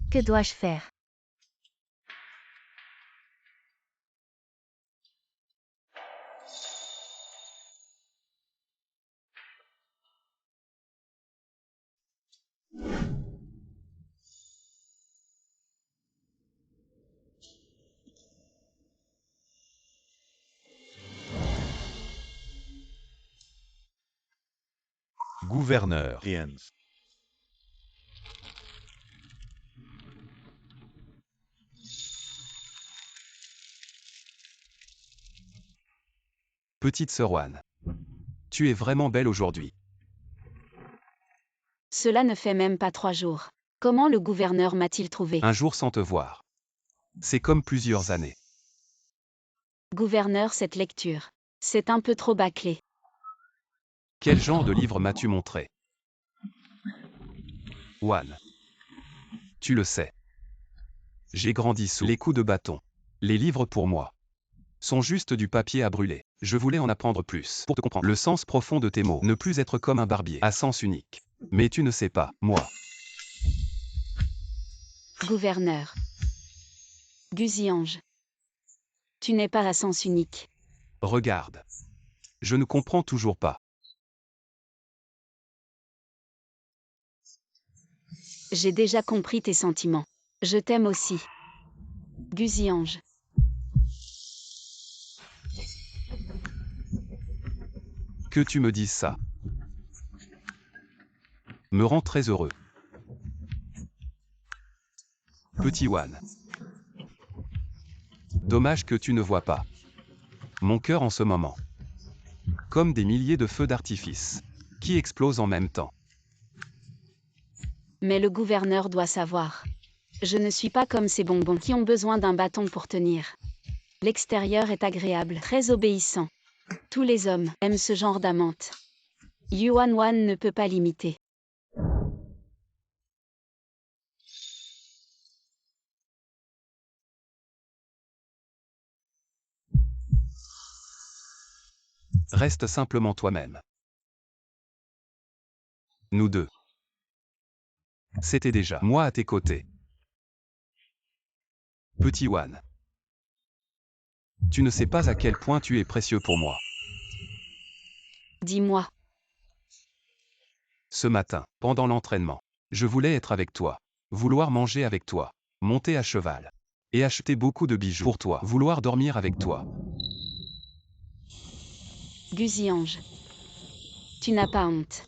Que dois-je faire? Gouverneur. Petite sœur Wan. Tu es vraiment belle aujourd'hui. Cela ne fait même pas 3 jours. Comment le gouverneur m'a-t-il trouvé? Un jour sans te voir. C'est comme plusieurs années. Gouverneur, cette lecture. C'est un peu trop bâclé. Quel genre de livre m'as-tu montré? Wan. Tu le sais. J'ai grandi sous les coups de bâton. Les livres pour moi sont juste du papier à brûler. Je voulais en apprendre plus pour te comprendre. Le sens profond de tes mots. Ne plus être comme un barbier à sens unique. Mais tu ne sais pas, moi. Gouverneur. Guziange. Tu n'es pas à sens unique. Regarde. Je ne comprends toujours pas. J'ai déjà compris tes sentiments. Je t'aime aussi. Guziange. Que tu me dises ça me rend très heureux. Petit Wan. Dommage que tu ne vois pas mon cœur en ce moment. Comme des milliers de feux d'artifice qui explosent en même temps. Mais le gouverneur doit savoir. Je ne suis pas comme ces bonbons qui ont besoin d'un bâton pour tenir. L'extérieur est agréable, très obéissant. Tous les hommes aiment ce genre d'amante. Yuan ne peut pas l'imiter. Reste simplement toi-même. Nous deux. C'était déjà moi à tes côtés. Petit Wan. Tu ne sais pas à quel point tu es précieux pour moi. Dis-moi. Ce matin, pendant l'entraînement, Je voulais être avec toi. Vouloir manger avec toi. Monter à cheval. Et acheter beaucoup de bijoux pour toi. Vouloir dormir avec toi. Guzy-Ange. Tu n'as pas honte.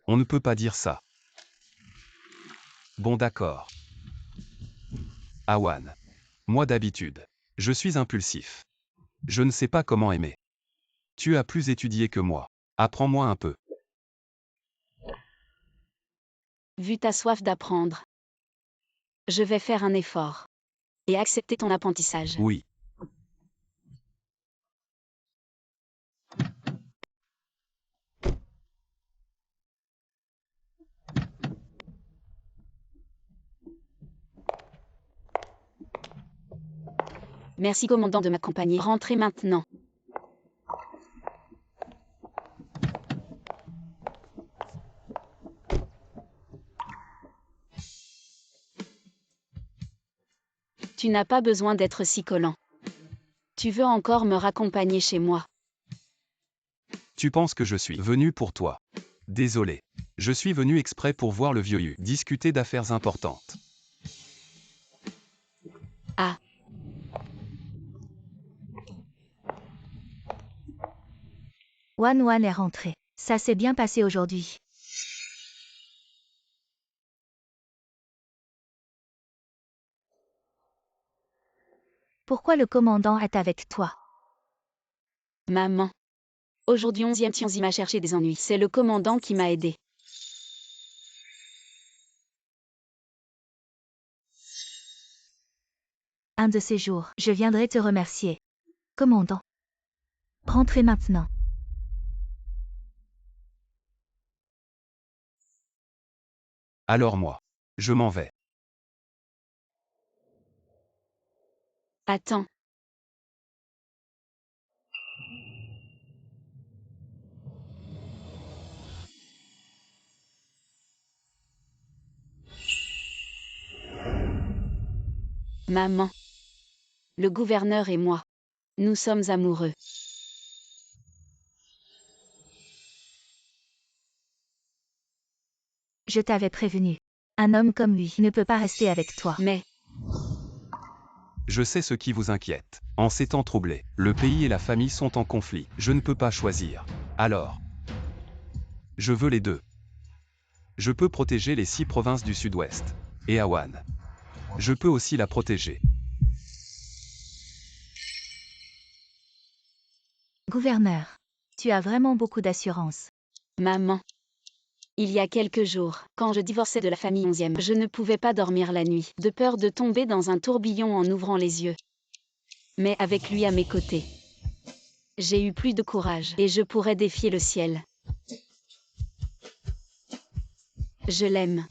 On ne peut pas dire ça. Bon d'accord. Awan. Moi d'habitude. Je suis impulsif. Je ne sais pas comment aimer. Tu as plus étudié que moi. Apprends-moi un peu. Vu ta soif d'apprendre. Je vais faire un effort. Et accepter ton apprentissage. Oui. Merci commandant de m'accompagner. Rentrez maintenant. Tu n'as pas besoin d'être si collant. Tu veux encore me raccompagner chez moi. Tu penses que je suis venu pour toi. Désolé. Je suis venu exprès pour voir le vieux Yu discuter d'affaires importantes. Ah. Wan est rentré. Ça s'est bien passé aujourd'hui. Pourquoi le commandant est avec toi? Maman. Aujourd'hui 11e Tianzi m'a cherché des ennuis. C'est le commandant qui m'a aidé. Un de ces jours, je viendrai te remercier. Commandant. Rentrez maintenant. Alors moi. Je m'en vais. Attends. Maman. Le gouverneur et moi. Nous sommes amoureux. Je t'avais prévenu. Un homme comme lui ne peut pas rester avec toi. Mais, Je sais ce qui vous inquiète. En ces temps troublés, le pays et la famille sont en conflit. Je ne peux pas choisir. Alors. Je veux les deux. Je peux protéger les 6 provinces du sud-ouest. Et Awan. Je peux aussi la protéger. Gouverneur. Tu as vraiment beaucoup d'assurance. maman. Il y a quelques jours, quand je divorçais de la famille 11e, je ne pouvais pas dormir la nuit, de peur de tomber dans un tourbillon en ouvrant les yeux. Mais avec lui à mes côtés, j'ai eu plus de courage et je pourrais défier le ciel. Je l'aime.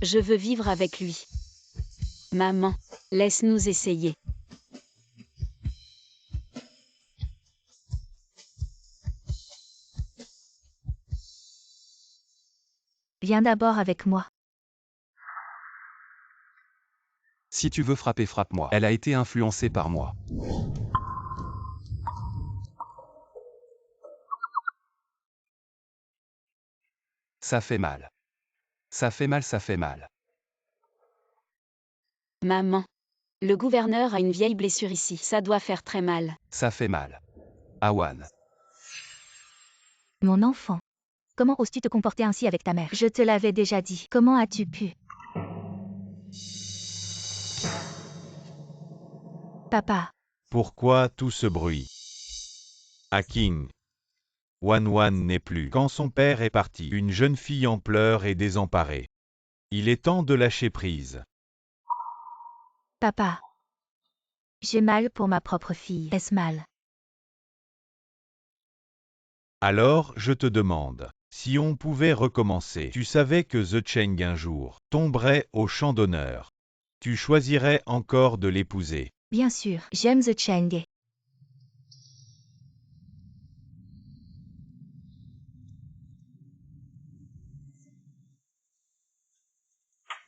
Je veux vivre avec lui. Maman, laisse-nous essayer. Viens d'abord avec moi. Si tu veux frapper, frappe-moi. Elle a été influencée par moi. Ça fait mal. Ça fait mal, ça fait mal. Maman. Le gouverneur a une vieille blessure ici. Ça doit faire très mal. Ça fait mal. Awan. Mon enfant. Comment oses-tu te comporter ainsi avec ta mère? Je te l'avais déjà dit. Comment as-tu pu? Papa. Pourquoi tout ce bruit? Aking. Wan n'est plus. Quand son père est parti, une jeune fille en pleurs et désemparée. Il est temps de lâcher prise. Papa. J'ai mal pour ma propre fille. Est-ce mal? Alors, je te demande, si on pouvait recommencer, tu savais que The Cheng un jour tomberait au champ d'honneur. Tu choisirais encore de l'épouser. Bien sûr, j'aime The Cheng.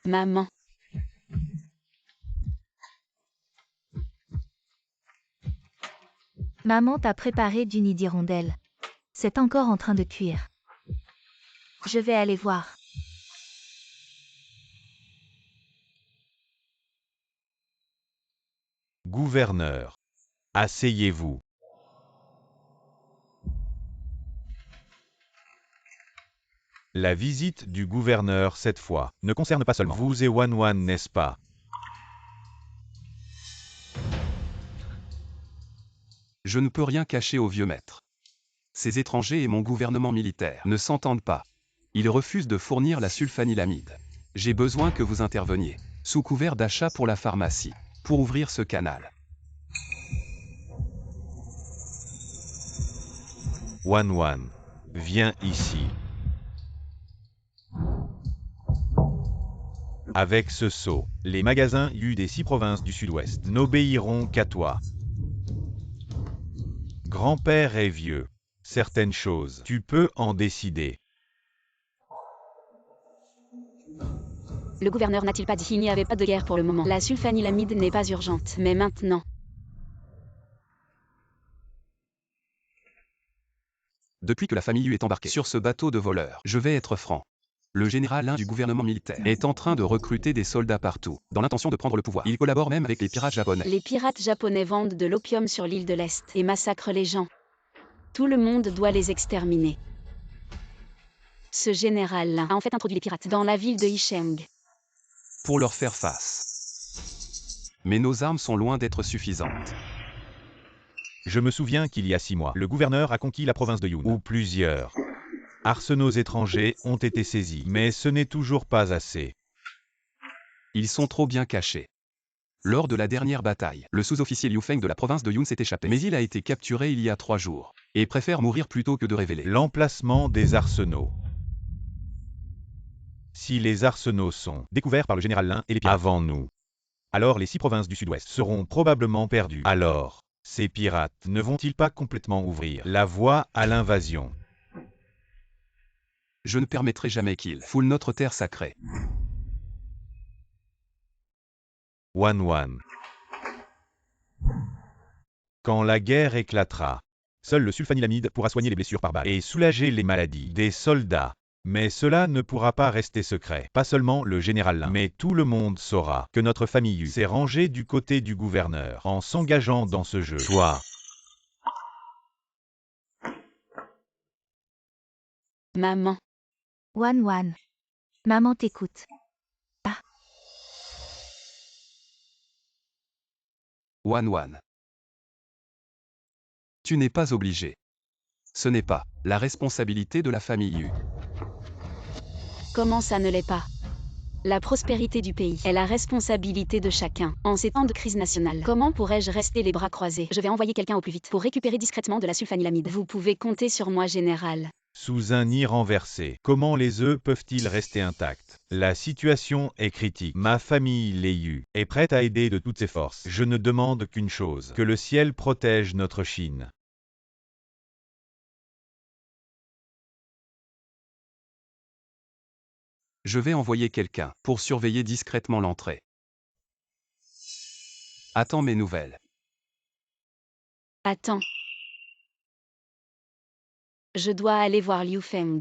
Maman. Maman t'a préparé du nid d'hirondelle. C'est encore en train de cuire. Je vais aller voir. Gouverneur. Asseyez-vous. La visite du gouverneur cette fois ne concerne pas seulement vous et Wan, n'est-ce pas? Je ne peux rien cacher au vieux maître. Ces étrangers et mon gouvernement militaire ne s'entendent pas. Ils refusent de fournir la sulfanilamide. J'ai besoin que vous interveniez, sous couvert d'achat pour la pharmacie, pour ouvrir ce canal. Wan, viens ici. Avec ce sceau, les magasins Yu des 6 provinces du sud-ouest n'obéiront qu'à toi. Grand-père est vieux. Certaines choses, tu peux en décider. Le gouverneur n'a-t-il pas dit qu'il n'y avait pas de guerre pour le moment? La sulfanilamide n'est pas urgente, mais maintenant. Depuis que la famille Yu est embarquée sur ce bateau de voleurs, je vais être franc. Le général Lin du gouvernement militaire est en train de recruter des soldats partout, dans l'intention de prendre le pouvoir. Il collabore même avec les pirates japonais. Les pirates japonais vendent de l'opium sur l'île de l'Est et massacrent les gens. Tout le monde doit les exterminer. Ce général-là a en fait introduit les pirates dans la ville de Yicheng. Pour leur faire face. Mais nos armes sont loin d'être suffisantes. Je me souviens qu'il y a 6 mois, le gouverneur a conquis la province de Yun, où plusieurs arsenaux étrangers ont été saisis, mais ce n'est toujours pas assez. Ils sont trop bien cachés. Lors de la dernière bataille, le sous-officier Liu Feng de la province de Yun s'est échappé, mais il a été capturé il y a 3 jours, et préfère mourir plutôt que de révéler L'emplacement des arsenaux. Si les arsenaux sont découverts par le général Lin et les pirates avant nous, alors les 6 provinces du sud-ouest seront probablement perdues. Alors, ces pirates ne vont-ils pas complètement ouvrir la voie à l'invasion? Je ne permettrai jamais qu'ils foulent notre terre sacrée. Wan. Quand la guerre éclatera, seul le sulfanilamide pourra soigner les blessures par balle et soulager les maladies des soldats. Mais cela ne pourra pas rester secret. Pas seulement le général Lin, mais tout le monde saura que notre famille Yu s'est rangée du côté du gouverneur en s'engageant dans ce jeu. Toi. Maman. Wan. Maman t'écoute. Wan. Tu n'es pas obligé. Ce n'est pas la responsabilité de la famille Yu. Comment ça ne l'est pas? La prospérité du pays est la responsabilité de chacun. En ces temps de crise nationale, comment pourrais-je rester les bras croisés? Je vais envoyer quelqu'un au plus vite pour récupérer discrètement de la sulfanilamide. Vous pouvez compter sur moi, général. Sous un nid renversé, comment les œufs peuvent-ils rester intacts? La situation est critique. Ma famille, les Yu, est prête à aider de toutes ses forces. Je ne demande qu'une chose, que le ciel protège notre Chine. Je vais envoyer quelqu'un pour surveiller discrètement l'entrée. Attends mes nouvelles. Attends. Je dois aller voir Liu Feng.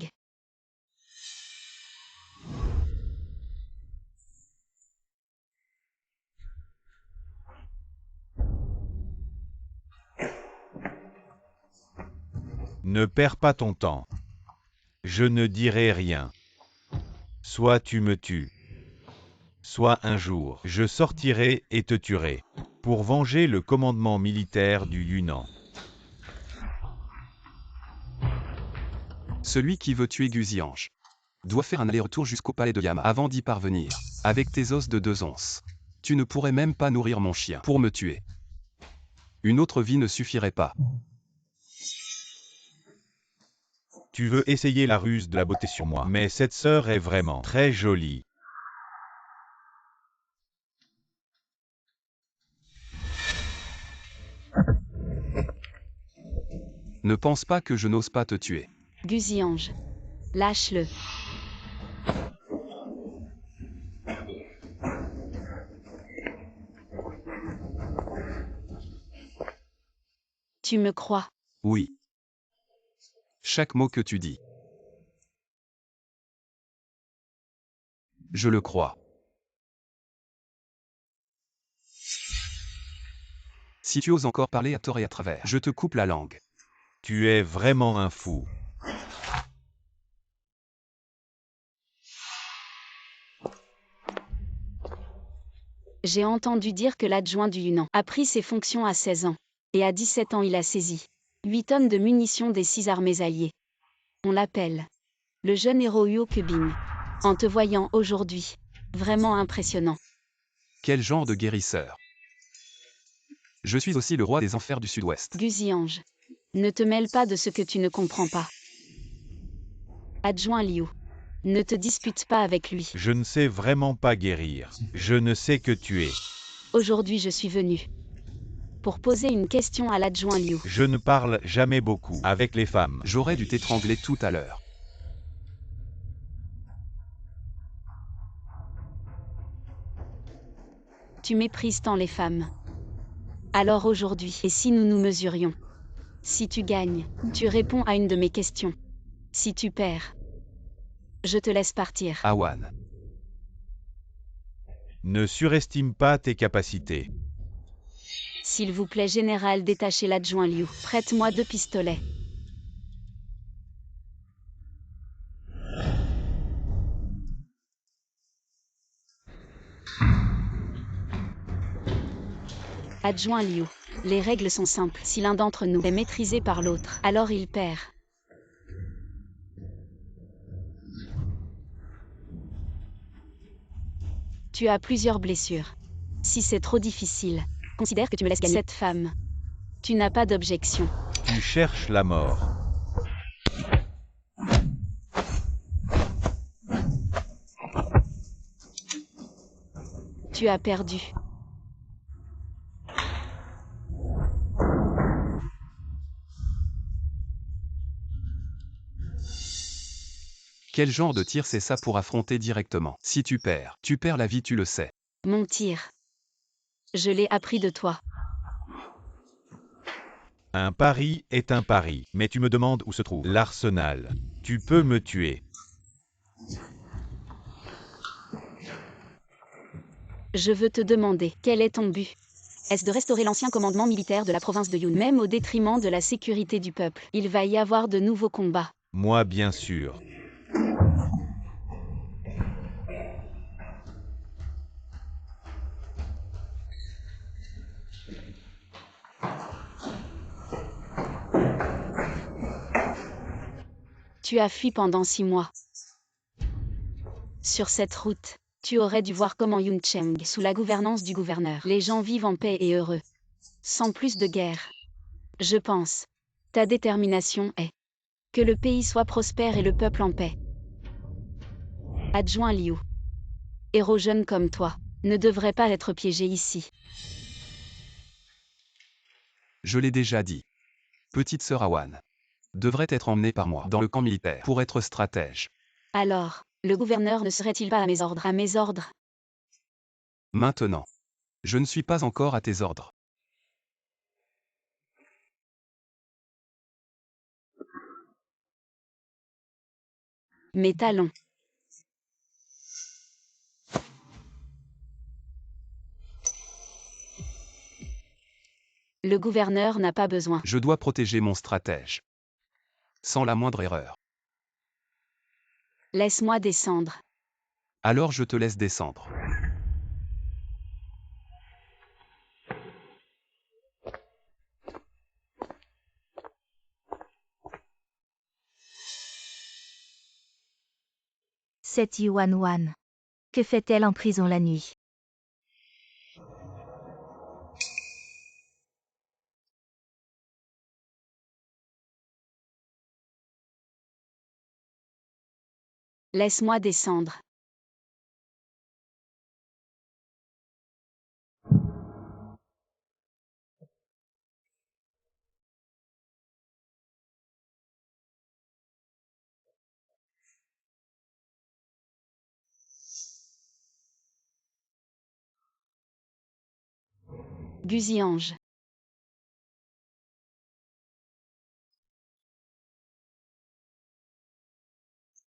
Ne perds pas ton temps. Je ne dirai rien. Soit tu me tues, soit un jour, je sortirai et te tuerai, pour venger le commandement militaire du Yunnan. Celui qui veut tuer Guziange doit faire un aller-retour jusqu'au palais de Yama avant d'y parvenir, avec tes os de 2 onces. Tu ne pourrais même pas nourrir mon chien pour me tuer. Une autre vie ne suffirait pas. Tu veux essayer la ruse de la beauté sur moi, mais cette sœur est vraiment très jolie. Ne pense pas que je n'ose pas te tuer. Guziange. Lâche-le. Tu me crois? Oui. Chaque mot que tu dis. Je le crois. Si tu oses encore parler à tort et à travers, je te coupe la langue. Tu es vraiment un fou. J'ai entendu dire que l'adjoint du Yunnan a pris ses fonctions à 16 ans. Et à 17 ans il a saisi 8 tonnes de munitions des 6 armées alliées. On l'appelle le jeune héros Huo Kubing. En te voyant aujourd'hui, vraiment impressionnant. Quel genre de guérisseur? Je suis aussi le roi des enfers du Sud-Ouest. Guzi-Ange, ne te mêle pas de ce que tu ne comprends pas. Adjoint Liu, ne te dispute pas avec lui. Je ne sais vraiment pas guérir. Je ne sais que tuer. Aujourd'hui je suis venu pour poser une question à l'adjoint Liu. Je ne parle jamais beaucoup avec les femmes. J'aurais dû t'étrangler tout à l'heure. Tu méprises tant les femmes. Alors aujourd'hui, et si nous nous mesurions? Si tu gagnes, tu réponds à une de mes questions. Si tu perds, je te laisse partir. Awan. Ne surestime pas tes capacités. S'il vous plaît, général, détachez l'adjoint Liu. Prête-moi 2 pistolets. Adjoint Liu, les règles sont simples. Si l'un d'entre nous est maîtrisé par l'autre, alors il perd. Tu as plusieurs blessures. Si c'est trop difficile, considère que tu me laisses gagner cette femme. Tu n'as pas d'objection. Tu cherches la mort. Tu as perdu. Quel genre de tir c'est ça pour affronter directement? Si tu perds la vie, tu le sais. Mon tir. Je l'ai appris de toi. Un pari est un pari, mais tu me demandes où se trouve l'arsenal. Tu peux me tuer. Je veux te demander, quel est ton but? Est-ce de restaurer l'ancien commandement militaire de la province de Yun, même au détriment de la sécurité du peuple? Il va y avoir de nouveaux combats. Moi, bien sûr. Tu as fui pendant 6 mois. Sur cette route, tu aurais dû voir comment Yuncheng, sous la gouvernance du gouverneur, les gens vivent en paix et heureux. Sans plus de guerre. Je pense. Ta détermination est que le pays soit prospère et le peuple en paix. Adjoint Liu. Héros jeune comme toi, ne devrait pas être piégé ici. Je l'ai déjà dit. Petite sœur Awan devrait être emmenée par moi dans le camp militaire pour être stratège. Alors, le gouverneur ne serait-il pas à mes ordres? À mes ordres? Maintenant. Je ne suis pas encore à tes ordres. Mes talons. Le gouverneur n'a pas besoin. Je dois protéger mon stratège. Sans la moindre erreur. Laisse-moi descendre. Alors je te laisse descendre. Cette Yuan Wan. Que fait-elle en prison la nuit? Laisse-moi descendre. Guzi-Ange.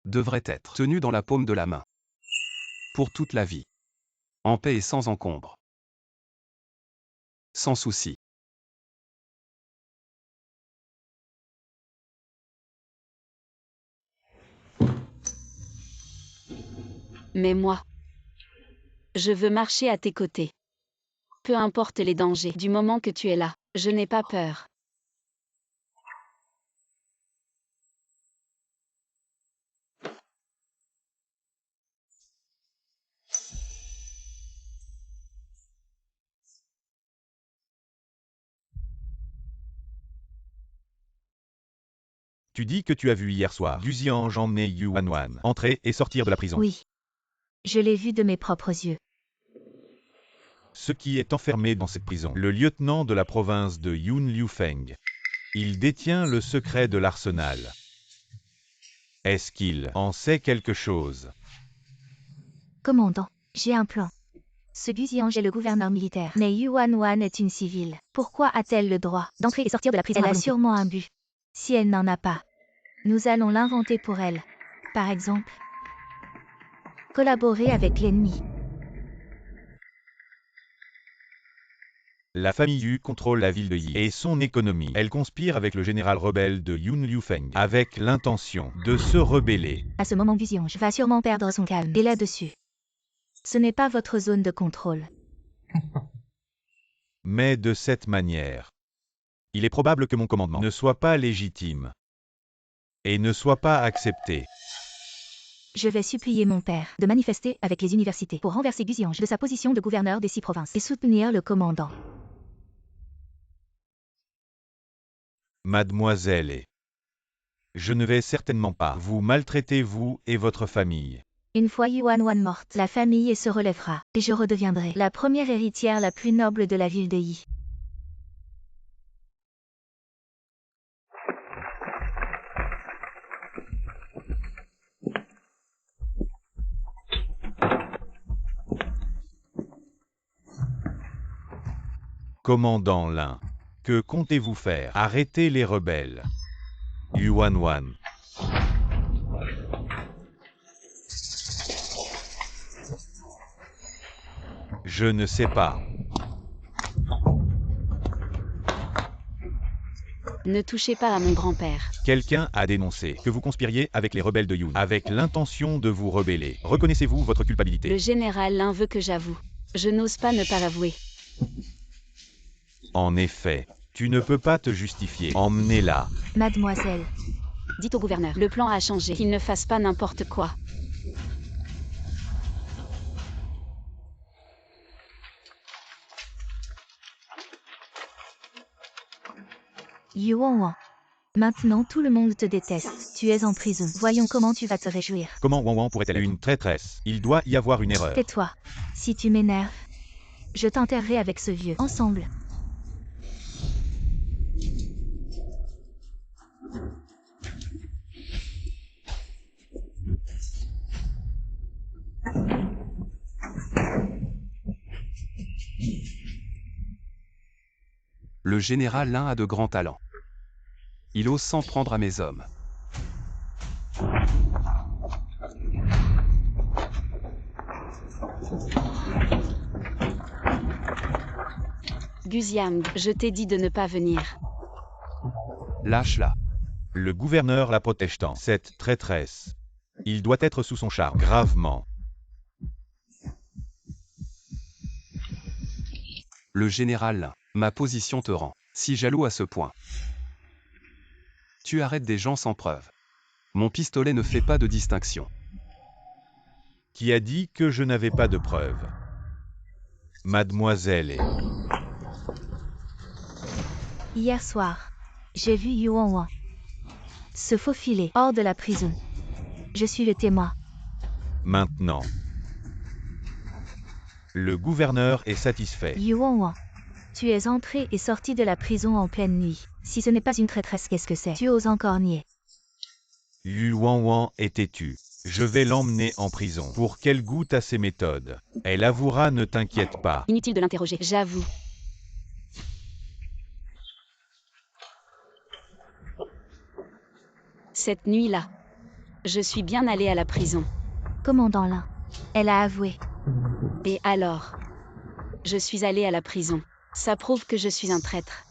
Devrait être tenu dans la paume de la main. Pour toute la vie. En paix et sans encombre. Sans souci. Mais moi, je veux marcher à tes côtés. Peu importe les dangers, du moment que tu es là, je n'ai pas peur. Tu dis que tu as vu hier soir du Xiange emmener Yuanwan entrer et sortir de la prison. Oui. Je l'ai vu de mes propres yeux. Ce qui est enfermé dans cette prison, le lieutenant de la province de Yun Liufeng. Il détient le secret de l'arsenal. Est-ce qu'il en sait quelque chose? Commandant, j'ai un plan. Ce Guziange est le gouverneur militaire, mais Yuanwan est une civile. Pourquoi a-t-elle le droit d'entrer et sortir de la prison? Elle a sûrement un but. Si elle n'en a pas, nous allons l'inventer pour elle. Par exemple, collaborer avec l'ennemi. La famille Yu contrôle la ville de Yi et son économie. Elle conspire avec le général rebelle de Yun Liufeng avec l'intention de se rebeller. À ce moment, Guziange va sûrement perdre son calme. Et là-dessus, ce n'est pas votre zone de contrôle. Mais de cette manière, il est probable que mon commandement ne soit pas légitime et ne soit pas accepté. Je vais supplier mon père de manifester avec les universités pour renverser Guziange de sa position de gouverneur des 6 provinces et soutenir le commandant. Mademoiselle, je ne vais certainement pas vous maltraiter, vous et votre famille. Une fois Yuanwan morte, la famille se relèvera, et je redeviendrai la première héritière la plus noble de la ville de Yi. Commandant Lin, que comptez-vous faire? Arrêtez les rebelles. Yuanwan. Je ne sais pas. Ne touchez pas à mon grand-père. Quelqu'un a dénoncé que vous conspiriez avec les rebelles de Yun, avec l'intention de vous rebeller. Reconnaissez-vous votre culpabilité? Le général Lin veut que j'avoue. Je n'ose pas ne pas l'avouer. En effet, tu ne peux pas te justifier. Emmenez-la. Mademoiselle, Dites au gouverneur, le plan a changé, qu'il ne fasse pas n'importe quoi. Yuanwan. Maintenant tout le monde te déteste. Tu es en prison. Voyons comment tu vas te réjouir. Comment Wanwan pourrait-elle être une traîtresse? Il doit y avoir une erreur. Tais-toi. Si tu m'énerves, je t'enterrerai avec ce vieux. Ensemble. Le général Lin a de grands talents. Il ose s'en prendre à mes hommes. Guziang, je t'ai dit de ne pas venir. Lâche-la. Le gouverneur la protège tant. Cette traîtresse. Il doit être sous son charme. Gravement. Le général Lin, ma position te rend si jaloux à ce point. Tu arrêtes des gens sans preuve. Mon pistolet ne fait pas de distinction. Qui a dit que je n'avais pas de preuves? Mademoiselle. Hier soir, j'ai vu Yuanwan se faufiler hors de la prison. Je suis le témoin. Maintenant. Le gouverneur est satisfait. Yuanwan, tu es entré et sorti de la prison en pleine nuit. Si ce n'est pas une traîtresse, qu'est-ce que c'est? Tu oses encore nier. Yuanwan est têtue. Je vais l'emmener en prison. Pour qu'elle goûte à ses méthodes. Elle avouera, ne t'inquiète pas. Inutile de l'interroger, j'avoue. Cette nuit-là, je suis bien allée à la prison. Commandant Lin, Elle a avoué. Et alors? Je suis allée à la prison. Ça prouve que je suis un traître.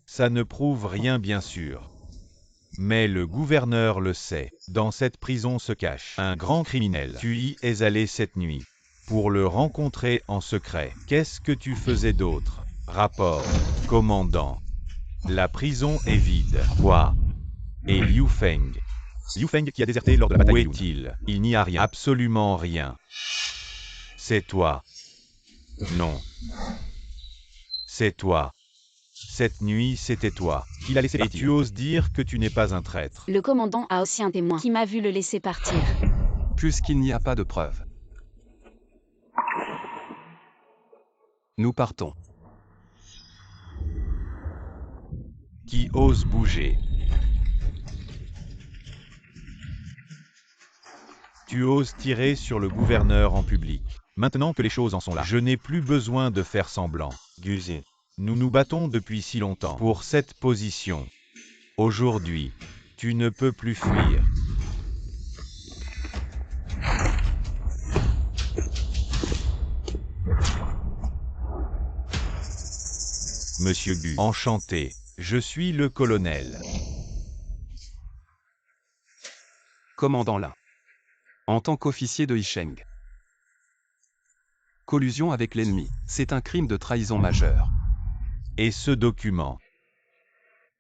Ça ne prouve rien bien sûr. Mais le gouverneur le sait. Dans cette prison se cache un grand criminel. Tu y es allé cette nuit pour le rencontrer en secret. Qu'est-ce que tu faisais d'autre? Rapport. Commandant. La prison est vide. Quoi? Et Liu Feng? Liu Feng qui a déserté lors de la bataille. Où est-il? Il n'y a rien. Absolument rien. C'est toi. Non. C'est toi. Cette nuit, c'était toi qui l'as laissé partir. Et tu oses dire que tu n'es pas un traître. Le commandant a aussi un témoin qui m'a vu le laisser partir. Puisqu'il n'y a pas de preuves. Nous partons. Qui ose bouger? Tu oses tirer sur le gouverneur en public. Maintenant que les choses en sont là, je n'ai plus besoin de faire semblant. Guzin, nous nous battons depuis si longtemps pour cette position. Aujourd'hui, tu ne peux plus fuir. Monsieur Gu, enchanté. Je suis le colonel. Commandant Lin. En tant qu'officier de Yisheng. Collusion avec l'ennemi, c'est un crime de trahison majeur. Et ce document?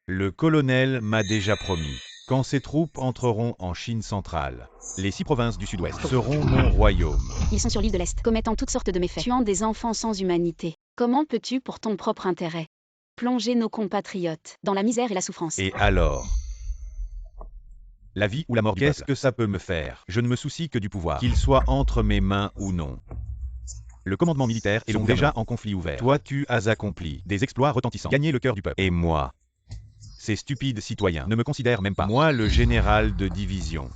Le colonel m'a déjà promis. Quand ces troupes entreront en Chine centrale, les 6 provinces du sud-ouest seront mon royaume. Ils sont sur l'île de l'Est, commettant toutes sortes de méfaits, tuant des enfants sans humanité. Comment peux-tu, pour ton propre intérêt, plonger nos compatriotes dans la misère et la souffrance? Et alors? La vie ou la mort du peuple. Qu'est-ce que ça peut me faire? Je ne me soucie que du pouvoir, qu'il soit entre mes mains ou non. Le commandement militaire est déjà en conflit ouvert. Toi, tu as accompli des exploits retentissants, gagné le cœur du peuple. Et moi? Ces stupides citoyens ne me considèrent même pas. Moi, le général de division.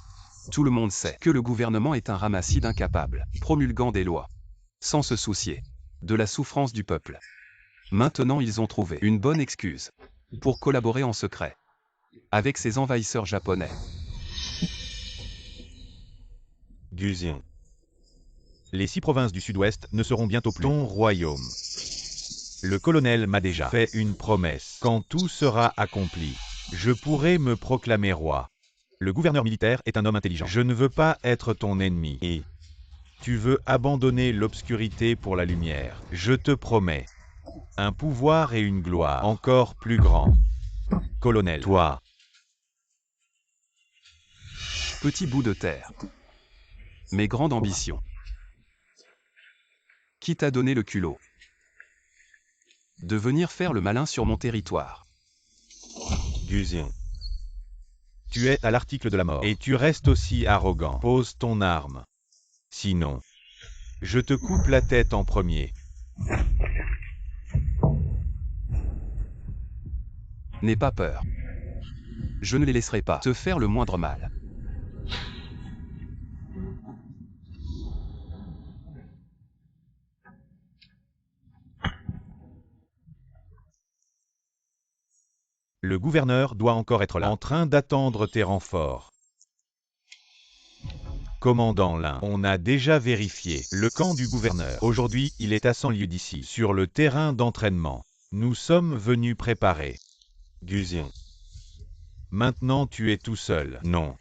Tout le monde sait que le gouvernement est un ramassis d'incapables, promulguant des lois, sans se soucier de la souffrance du peuple. Maintenant, ils ont trouvé une bonne excuse pour collaborer en secret avec ces envahisseurs japonais. Guzin. Les 6 provinces du sud-ouest ne seront bientôt plus ton royaume. Le colonel m'a déjà fait une promesse. Quand tout sera accompli, je pourrai me proclamer roi. Le gouverneur militaire est un homme intelligent. Je ne veux pas être ton ennemi. Et tu veux abandonner l'obscurité pour la lumière. Je te promets un pouvoir et une gloire encore plus grands. Colonel, toi. Petit bout de terre. Mes grandes ambitions. Qui t'a donné le culot de venir faire le malin sur mon territoire? Guzin. Tu es à l'article de la mort. Et tu restes aussi arrogant. Pose ton arme. Sinon, je te coupe la tête en premier. N'aie pas peur. Je ne les laisserai pas te faire le moindre mal. Le gouverneur doit encore être là, en train d'attendre tes renforts. Commandant Lin, on a déjà vérifié le camp du gouverneur. Aujourd'hui, il est à 100 lieues d'ici, sur le terrain d'entraînement. Nous sommes venus préparer. Guzin. Maintenant tu es tout seul. Non.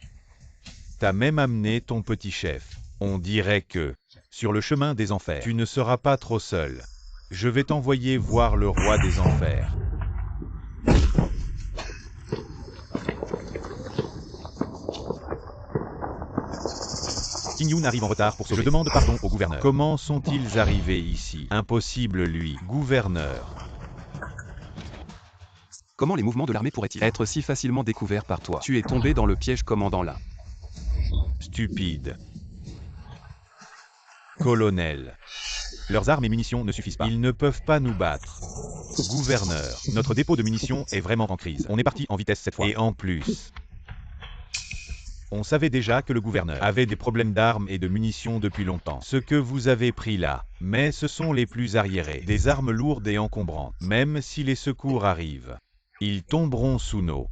T'as même amené ton petit chef. On dirait que, sur le chemin des enfers, tu ne seras pas trop seul. Je vais t'envoyer voir le roi des enfers. Qing Yun arrive en retard pour sauver. Je demande pardon au gouverneur. Comment sont-ils arrivés ici? Impossible lui. Gouverneur. Comment les mouvements de l'armée pourraient-ils être si facilement découverts par toi? Tu es tombé dans le piège, commandant Lin. Stupide. Colonel. Leurs armes et munitions ne suffisent pas. Ils ne peuvent pas nous battre. Gouverneur, notre dépôt de munitions est vraiment en crise. On est parti en vitesse cette fois. Et en plus, on savait déjà que le gouverneur avait des problèmes d'armes et de munitions depuis longtemps. Ce que vous avez pris là, mais ce sont les plus arriérés. Des armes lourdes et encombrantes. Même si les secours arrivent, ils tomberont sous nos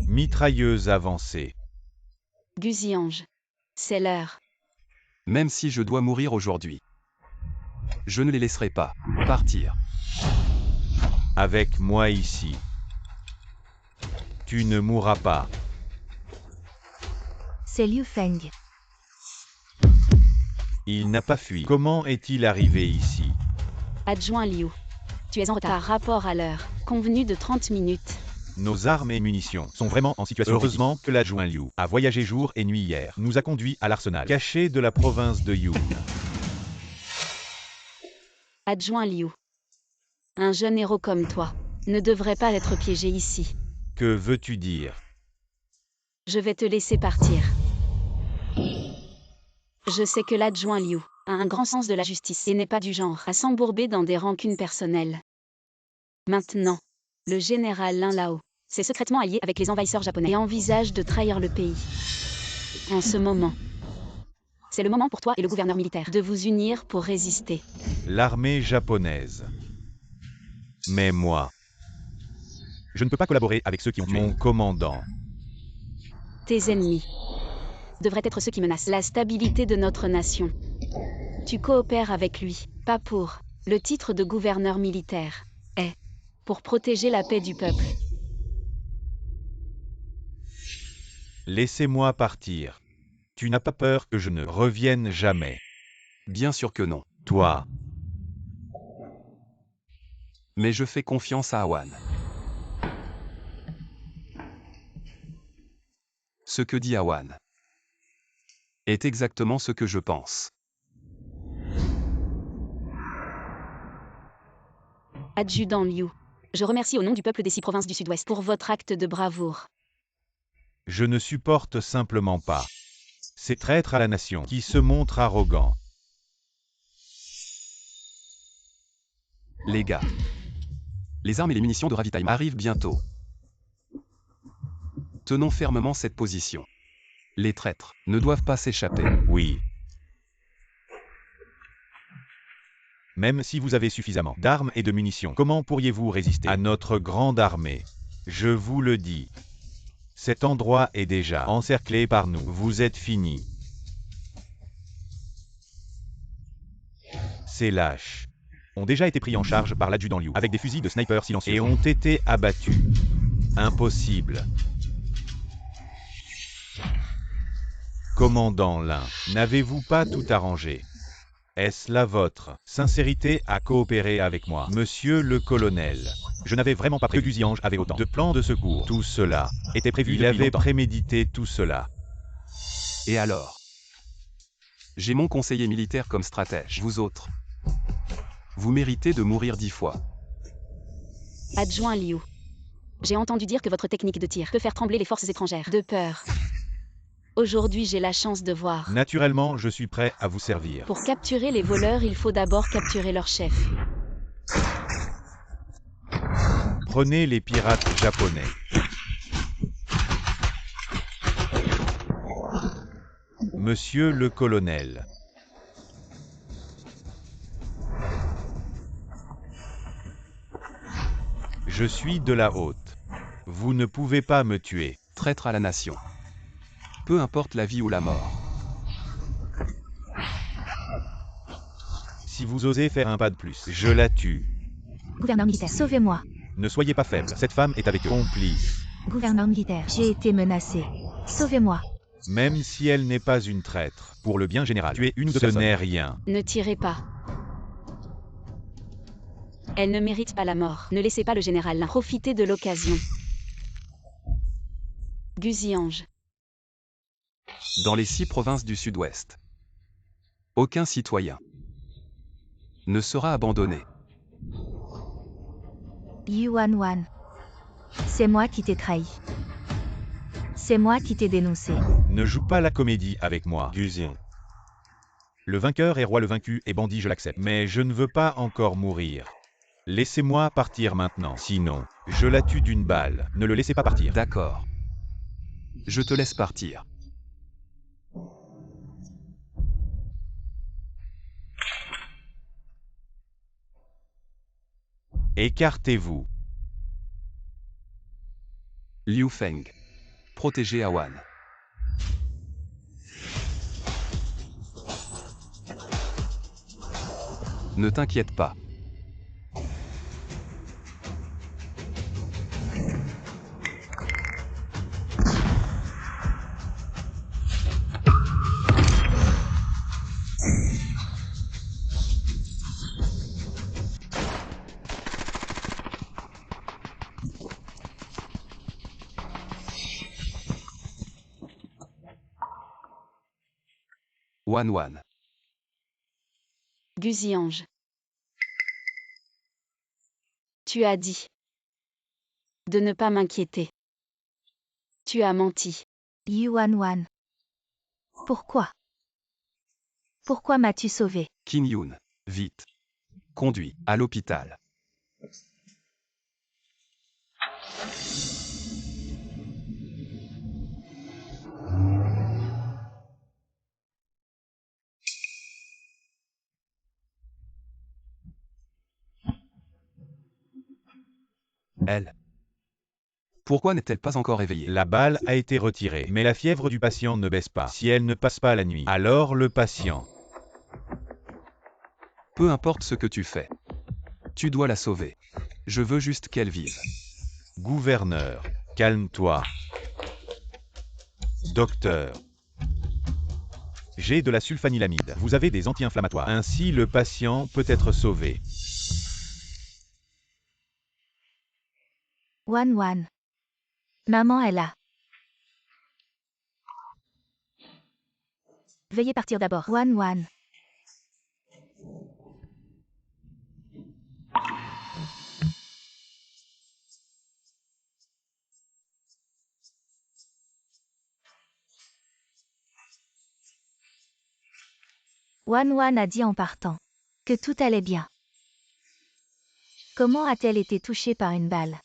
mitrailleuses avancées. Guziange. C'est l'heure. Même si je dois mourir aujourd'hui. Je ne les laisserai pas partir. Avec moi ici. Tu ne mourras pas. C'est Liu Feng. Il n'a pas fui. Comment est-il arrivé ici? Adjoint Liu. Tu es en retard. Par rapport à l'heure convenue de 30 minutes. Nos armes et munitions sont vraiment en situation critique. Heureusement que l'adjoint Liu a voyagé jour et nuit hier. Nous a conduits à l'arsenal caché de la province de Yun. Adjoint Liu. Un jeune héros comme toi ne devrait pas être piégé ici. Que veux-tu dire? Je vais te laisser partir. Je sais que l'adjoint Liu a un grand sens de la justice et n'est pas du genre à s'embourber dans des rancunes personnelles. Maintenant, le général Lin Lao s'est secrètement allié avec les envahisseurs japonais et envisage de trahir le pays. En ce moment, c'est le moment pour toi et le gouverneur militaire de vous unir pour résister. L'armée japonaise. Mais moi, je ne peux pas collaborer avec ceux qui ont tué mon commandant. Tes ennemis devraient être ceux qui menacent la stabilité de notre nation. Tu coopères avec lui, pas pour le titre de gouverneur militaire, est pour protéger la paix du peuple. Laissez-moi partir. Tu n'as pas peur que je ne revienne jamais? Bien sûr que non. Toi, Mais je fais confiance à Awan. Ce que dit Awan est exactement ce que je pense. Adjudant Liu, je remercie au nom du peuple des 6 provinces du Sud-Ouest pour votre acte de bravoure. je ne supporte simplement pas ces traîtres à la nation qui se montrent arrogants. Les gars, les armes et les munitions de ravitaillement arrivent bientôt. Tenons fermement cette position. Les traîtres ne doivent pas s'échapper. Oui. Même si vous avez suffisamment d'armes et de munitions, comment pourriez-vous résister à notre grande armée? Je vous le dis. Cet endroit est déjà encerclé par nous. Vous êtes finis. Ces lâches ont déjà été pris en charge par l'adjudant Liu avec des fusils de sniper silencieux et ont été abattus. Impossible. Commandant Lin, n'avez-vous pas tout arrangé? Est-ce la vôtre sincérité à coopérer avec moi, monsieur le colonel? Je n'avais vraiment pas prévu que Guziange avait autant de plans de secours. Tout cela était prévu. Il avait prémédité tout cela. Et alors? J'ai mon conseiller militaire comme stratège. Vous autres, vous méritez de mourir 10 fois. Adjoint Liu, j'ai entendu dire que votre technique de tir peut faire trembler les forces étrangères de peur. Aujourd'hui, j'ai la chance de voir. Naturellement, je suis prêt à vous servir. Pour capturer les voleurs, il faut d'abord capturer leur chef. Prenez les pirates japonais. Monsieur le colonel. Je suis de la haute. Vous ne pouvez pas me tuer. Traître à la nation. Peu importe la vie ou la mort. Si vous osez faire un pas de plus, je la tue. Gouverneur militaire, sauvez-moi. Ne soyez pas faible. Cette femme est avec eux. Complice. Gouverneur militaire, j'ai été menacé. Sauvez-moi. Même si elle n'est pas une traître, pour le bien général, tuer une ou deux personnes. Ce n'est rien. Ne tirez pas. Elle ne mérite pas la mort. Ne laissez pas le général Lin profiter de l'occasion. Guziange. Dans les 6 provinces du Sud-Ouest, aucun citoyen ne sera abandonné. Yuan Wan. C'est moi qui t'ai trahi. C'est moi qui t'ai dénoncé. Ne joue pas la comédie avec moi, Guzian. Le vainqueur est roi, le vaincu est bandit, je l'accepte. Mais je ne veux pas encore mourir. Laissez-moi partir maintenant, sinon, je la tue d'une balle. Ne le laissez pas partir. D'accord. Je te laisse partir. Écartez-vous. Liu Feng. Protéger Awan. Ne t'inquiète pas. Wan. Guzy-Ange. Tu as dit de ne pas m'inquiéter. Tu as menti. Yuan. Pourquoi? Pourquoi m'as-tu sauvé? Qin Yun, vite. Conduis à l'hôpital. Elle. Pourquoi n'est-elle pas encore éveillée? La balle a été retirée, mais la fièvre du patient ne baisse pas. Si elle ne passe pas la nuit, alors le patient... Peu importe ce que tu fais. Tu dois la sauver. Je veux juste qu'elle vive. Gouverneur, calme-toi. Docteur. J'ai de la sulfanilamide. Vous avez des anti-inflammatoires. Ainsi, le patient peut être sauvé. Wan. Maman est là. Veuillez partir d'abord. Wan. Wan a dit en partant que tout allait bien. Comment a-t-elle été touchée par une balle?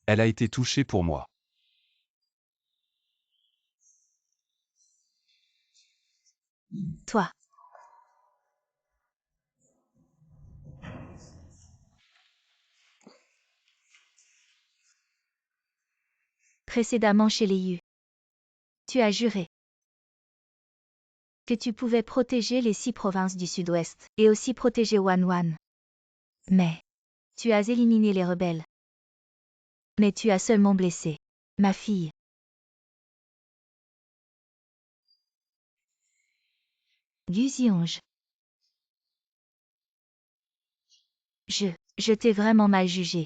Elle a été touchée pour moi. Toi. Précédemment chez les Yu. Tu as juré que tu pouvais protéger les 6 provinces du Sud-Ouest, et aussi protéger Wan. Mais tu as éliminé les rebelles. Mais tu as seulement blessé ma fille. Guzy-Ange. Je t'ai vraiment mal jugé.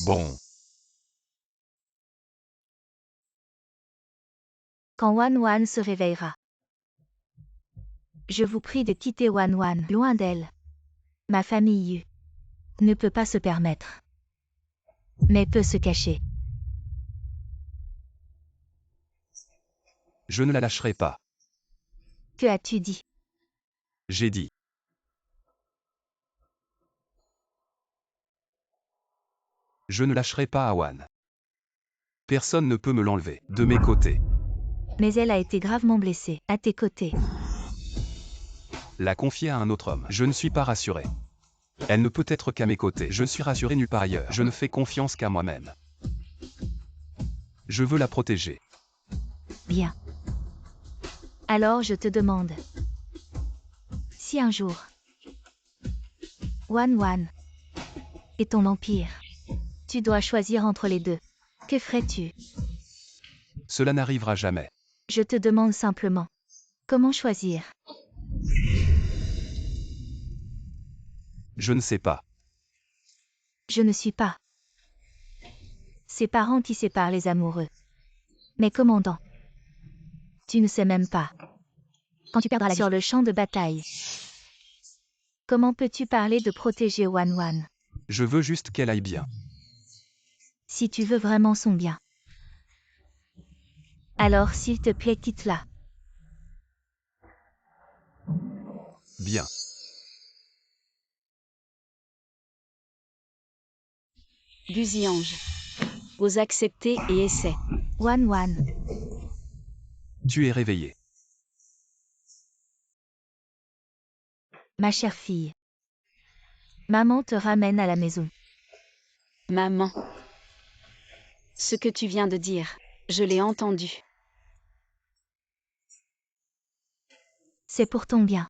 Bon. Quand Wan se réveillera, je vous prie de quitter Wan, loin d'elle. Ma famille Yu ne peut pas se permettre, mais peut se cacher. Je ne la lâcherai pas. Que as-tu dit? J'ai dit. Je ne lâcherai pas Awan. Personne ne peut me l'enlever, de mes côtés. Mais elle a été gravement blessée, à tes côtés. La confier à un autre homme. Je ne suis pas rassuré. Elle ne peut être qu'à mes côtés. Je ne suis rassuré nulle part ailleurs. Je ne fais confiance qu'à moi-même. Je veux la protéger. Bien. Alors je te demande. Si un jour, Wan et ton empire, tu dois choisir entre les deux, que ferais-tu? Cela n'arrivera jamais. Je te demande simplement. Comment choisir? Je ne sais pas. Je ne suis pas. Ces parents qui séparent les amoureux. Mais commandant, tu ne sais même pas. Quand tu perdras la vie sur le champ de bataille, comment peux-tu parler de protéger Wan? Je veux juste qu'elle aille bien. Si tu veux vraiment son bien. Alors s'il te plaît, quitte-la. Bien. Guzy-Ange. Ose accepter et essaie. Wan. Tu es réveillé. Ma chère fille. Maman te ramène à la maison. Maman. Ce que tu viens de dire, je l'ai entendu. C'est pour ton bien.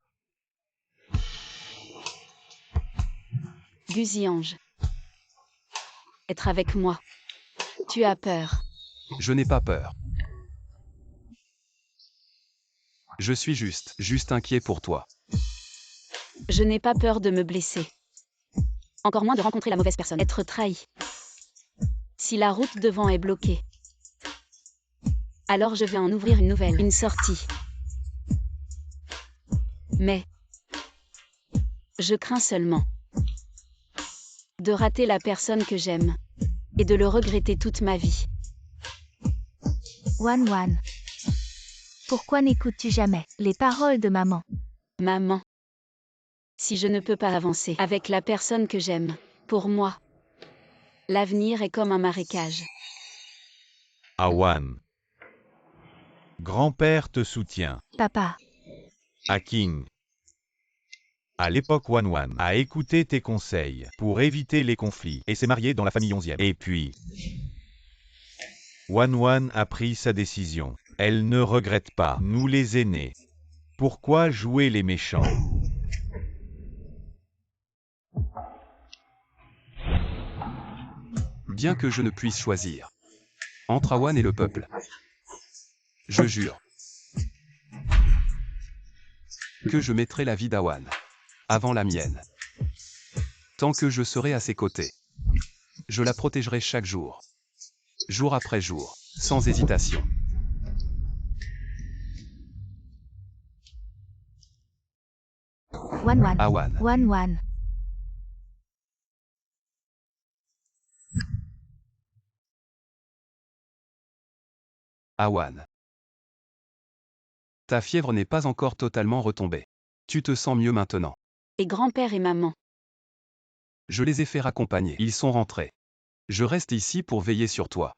Guzy-Ange. Être avec moi. Tu as peur. Je n'ai pas peur. Je suis juste inquiet pour toi. Je n'ai pas peur de me blesser. Encore moins de rencontrer la mauvaise personne. Être trahi. Si la route devant est bloquée, alors je vais en ouvrir une nouvelle, une sortie. Mais je crains seulement de rater la personne que j'aime et de le regretter toute ma vie. Wan. Pourquoi n'écoutes-tu jamais les paroles de maman? Maman, si je ne peux pas avancer avec la personne que j'aime, pour moi, l'avenir est comme un marécage. Awan. Grand-père te soutient. Papa. Aking. À l'époque, Wanwan a écouté tes conseils pour éviter les conflits et s'est marié dans la famille 11e. Et puis, Wanwan a pris sa décision. Elle ne regrette pas. Nous les aînés. Pourquoi jouer les méchants? Bien que je ne puisse choisir entre Awan et le peuple, je jure que je mettrai la vie d'Awan avant la mienne. Tant que je serai à ses côtés, je la protégerai chaque jour, jour après jour, sans hésitation. Wan. Awan. Wan. Awan. Ta fièvre n'est pas encore totalement retombée. Tu te sens mieux maintenant. Et grand-père et maman. Je les ai fait raccompagner. Ils sont rentrés. Je reste ici pour veiller sur toi.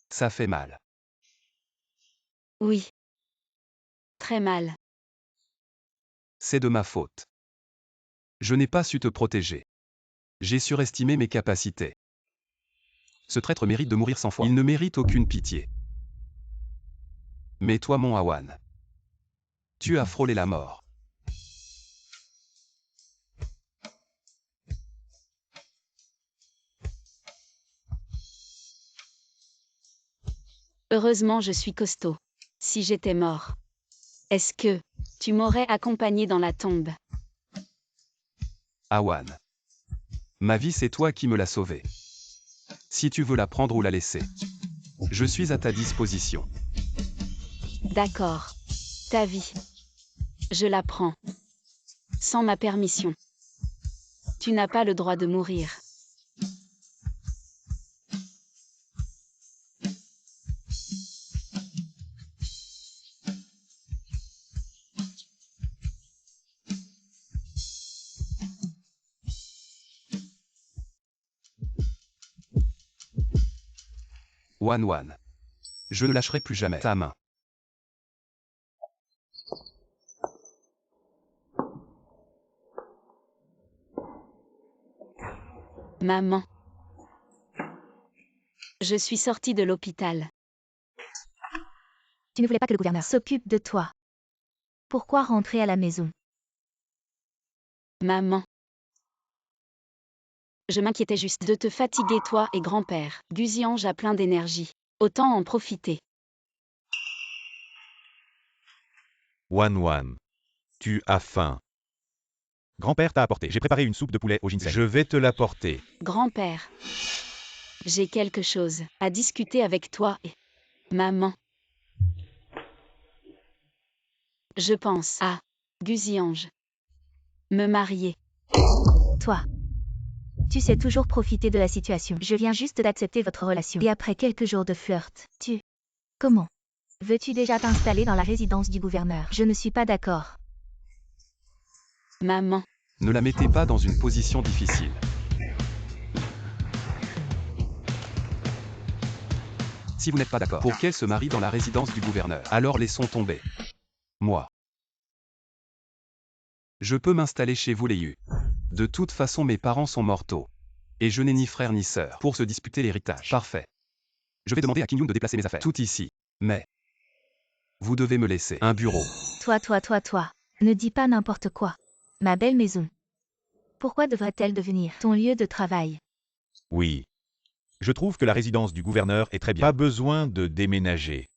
Ça fait mal. Oui. Très mal. C'est de ma faute. Je n'ai pas su te protéger. J'ai surestimé mes capacités. Ce traître mérite de mourir 100 fois. Il ne mérite aucune pitié. Mais toi, mon Awan, tu as frôlé la mort. Heureusement, je suis costaud. Si j'étais mort, est-ce que tu m'aurais accompagné dans la tombe? Awan. Ma vie, c'est toi qui me l'as sauvée. Si tu veux la prendre ou la laisser, je suis à ta disposition. D'accord. Ta vie. Je la prends. Sans ma permission. Tu n'as pas le droit de mourir. Wan. Je ne lâcherai plus jamais ta main. Maman. Je suis sortie de l'hôpital. Tu ne voulais pas que le gouverneur s'occupe de toi. Pourquoi rentrer à la maison? Maman. Je m'inquiétais juste de te fatiguer toi et grand-père. Guzy-Ange a plein d'énergie. Autant en profiter. Wanwan. Tu as faim. Grand-père t'a apporté. J'ai préparé une soupe de poulet au ginseng. Je vais te l'apporter. Grand-père. J'ai quelque chose à discuter avec toi et maman. Je pense à Guzy-Ange. Me marier. Toi. Tu sais toujours profiter de la situation. Je viens juste d'accepter votre relation. Et après quelques jours de flirt, comment Veux-tu déjà t'installer dans la résidence du gouverneur? Je ne suis pas d'accord. Maman, Ne la mettez pas dans une position difficile. Si vous n'êtes pas d'accord pour qu'elle se marie dans la résidence du gouverneur, alors laissons tomber. Moi. Je peux m'installer chez vous les Yu. De toute façon mes parents sont mortaux. Et je n'ai ni frère ni sœur pour se disputer l'héritage. Parfait. Je vais demander à Kim Yoon de déplacer mes affaires. Tout ici. Mais... vous devez me laisser un bureau. Toi. Ne dis pas n'importe quoi. Ma belle maison. Pourquoi devrait-elle devenir ton lieu de travail? Oui. Je trouve que la résidence du gouverneur est très bien. Pas besoin de déménager.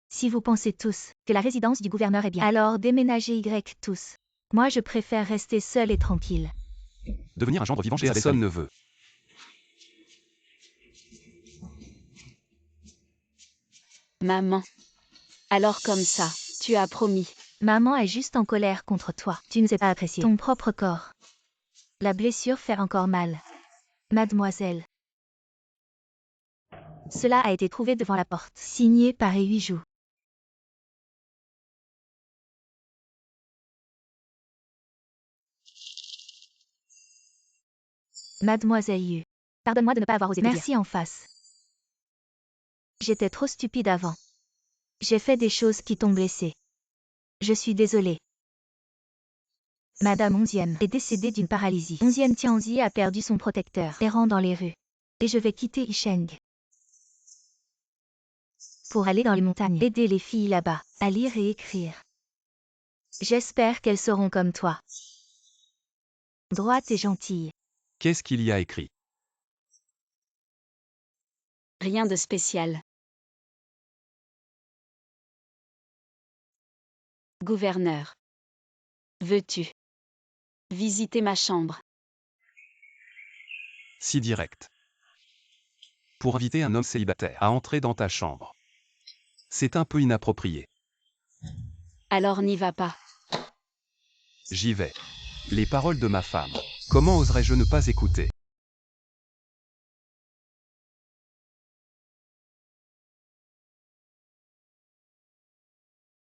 Si vous pensez tous que la résidence du gouverneur est bien, alors déménagez tous. Moi je préfère rester seule et tranquille. Devenir un gendre vivant chez personne ne veut. maman. Alors comme ça, tu as promis. Maman est juste en colère contre toi. Tu ne sais pas apprécier ton propre corps. La blessure fait encore mal. Mademoiselle. Cela a été trouvé devant la porte. Signé par Ewijou. Mademoiselle Yu. Pardonne-moi de ne pas avoir osé te dire. Merci en face. J'étais trop stupide avant. J'ai fait des choses qui t'ont blessée. Je suis désolée. Madame 11e est décédée d'une paralysie. 11e Tianzi a perdu son protecteur, errant dans les rues. Et je vais quitter Yisheng. Pour aller dans les montagnes, aider les filles là-bas, à lire et écrire. J'espère qu'elles seront comme toi. Droite et gentille. Qu'est-ce qu'il y a écrit? Rien de spécial. Gouverneur. Veux-tu visiter ma chambre? Si direct. Pour inviter un homme célibataire à entrer dans ta chambre. C'est un peu inapproprié. Alors n'y va pas. J'y vais. Les paroles de ma femme. Comment oserais-je ne pas écouter?